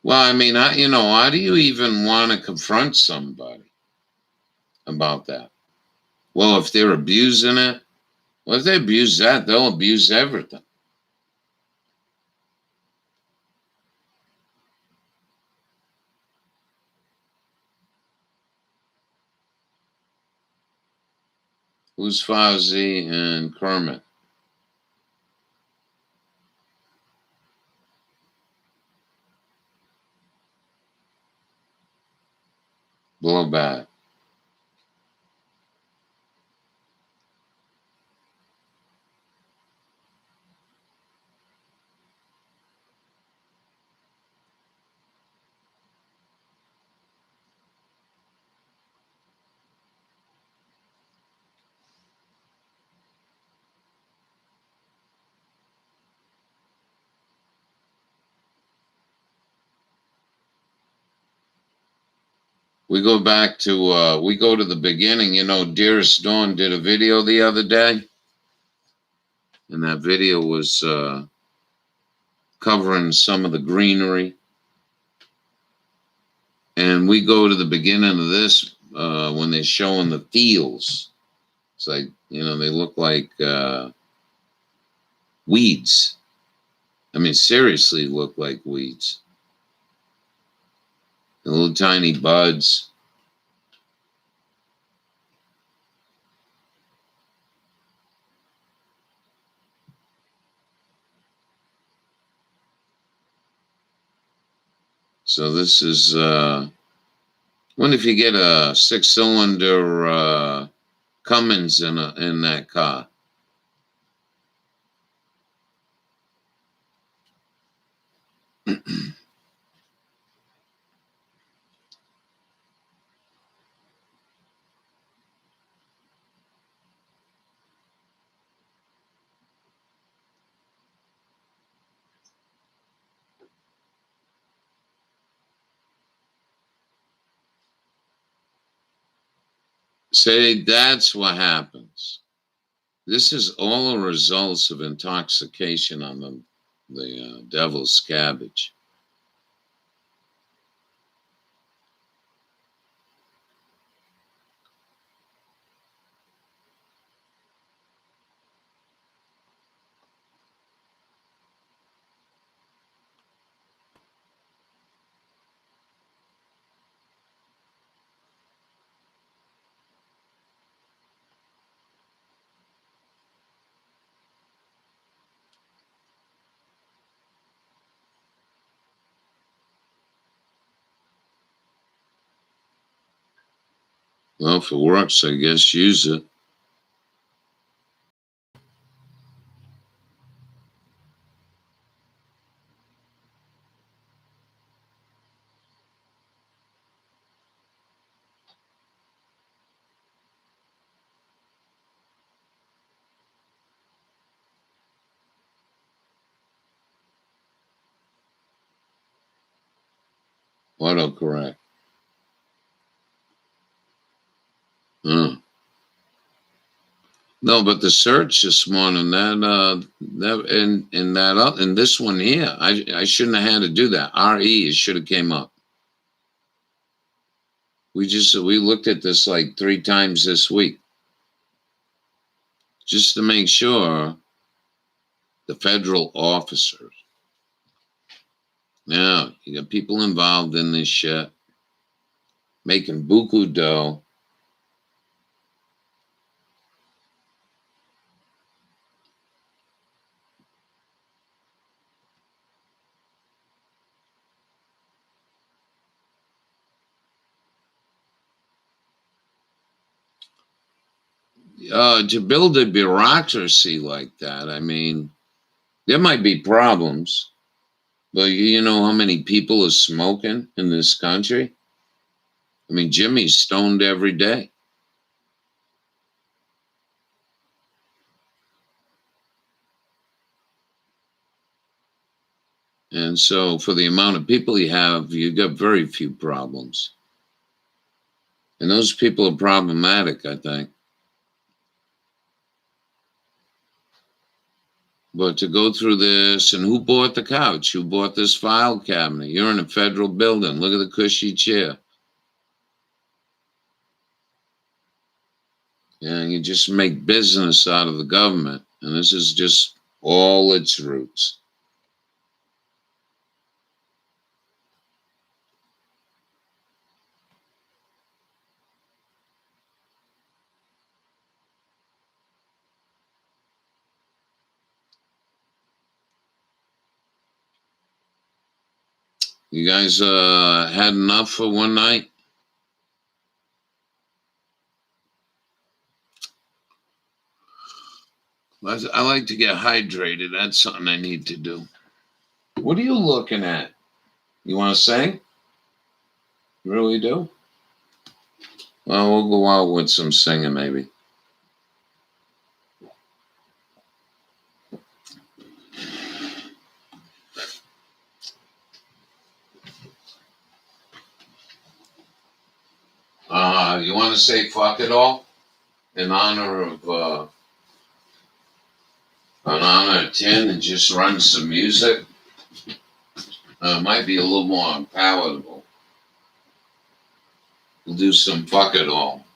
Well, I mean, how do you even want to confront somebody about that? Well, if they're abusing it, well, if they abuse that, they'll abuse everything. Who's Fauci and Kermit? Blow back. We go back to, we go to the beginning. Dearest Dawn did a video the other day. And that video was covering some of the greenery. And we go to the beginning of this when they're showing the fields. It's like, they look like weeds. I mean, seriously look like weeds. The little tiny buds. So this is, wonder if you get a 6-cylinder Cummins in that car. Say that's what happens. This is all the results of intoxication on the devil's cabbage. Well, if it works, I guess use it. Autocorrect. No, but the search this morning, in this one here, I shouldn't have had to do that. RE, it should have came up. We looked at this like 3 times this week, just to make sure the federal officers. Now, you got people involved in this shit, making buku dough. To build a bureaucracy like that, I mean, there might be problems, but you know how many people are smoking in this country? I mean, Jimmy's stoned every day. And so for the amount of people you have, you've got very few problems. And those people are problematic, I think. But to go through this, and who bought the couch? Who bought this file cabinet? You're in a federal building. Look at the cushy chair. And you just make business out of the government. And this is just all its roots. You guys had enough for one night? I like to get hydrated. That's something I need to do. What are you looking at? You want to sing? You really do? Well, we'll go out with some singing, maybe. You want to say fuck it all in honor of 10 and just run some music? Might be a little more palatable. We'll do some fuck it all.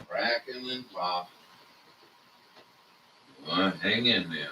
Cracking and pop. Hang in there.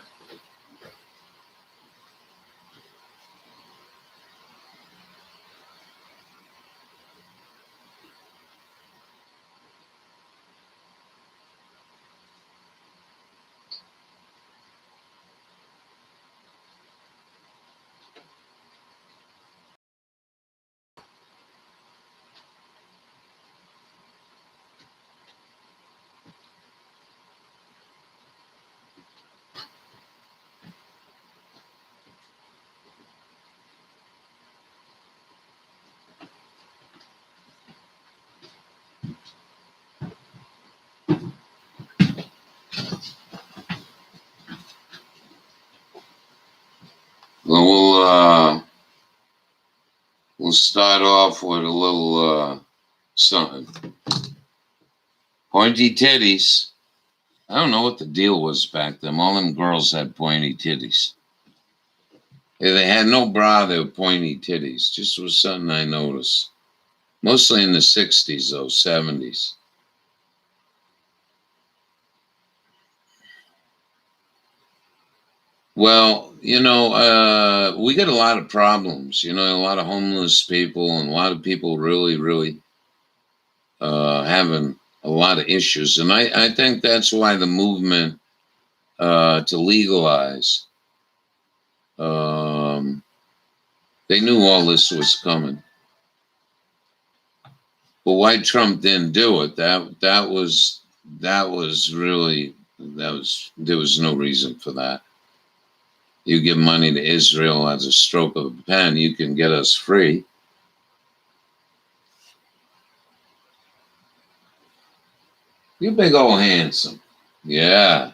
Well, we'll start off with a little something. Pointy titties. I don't know what the deal was back then. All them girls had pointy titties. Yeah, they had no bra, they were pointy titties. Just was something I noticed. Mostly in the 60s, though, 70s. Well, we got a lot of problems. A lot of homeless people and a lot of people really, really having a lot of issues. And I think that's why the movement to legalize, they knew all this was coming. But why Trump didn't do it? There was no reason for that. You give money to Israel as a stroke of a pen, you can get us free. You big old handsome. Yeah.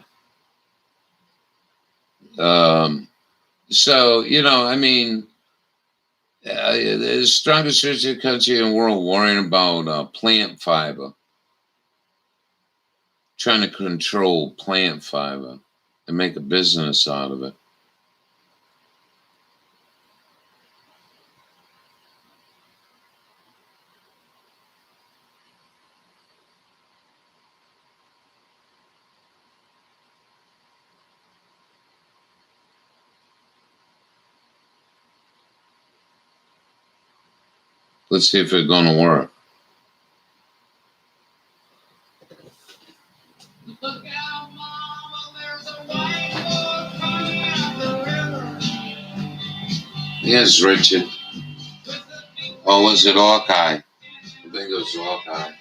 So, the strongest rich country in the world worrying about plant fiber, trying to control plant fiber and make a business out of it. Let's see if it's going to work. Look out, Mama, there's a white boy coming out the river. Yes, Richard. Oh, was it Hawkeye? I think it was Hawkeye.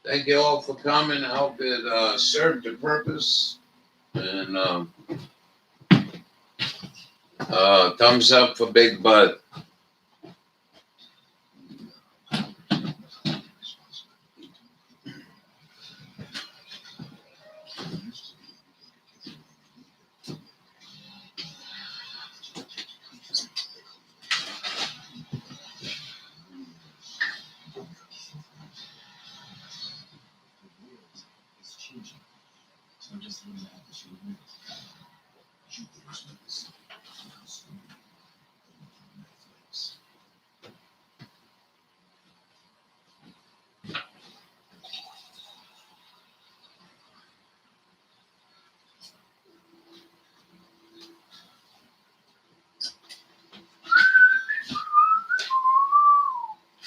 Thank you all for coming. I hope it served the purpose. And thumbs up for Big Bud.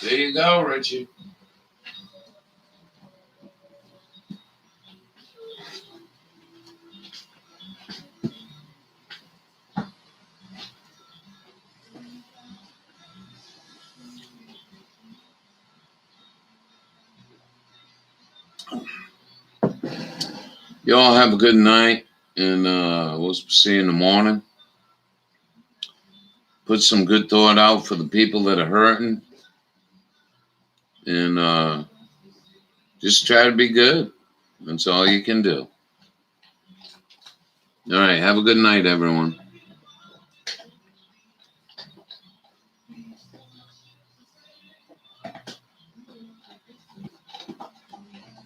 There you go, Richard. You all have a good night, and we'll see you in the morning. Put some good thought out for the people that are hurting, and just try to be good. That's all you can do. All right, have a good night, everyone.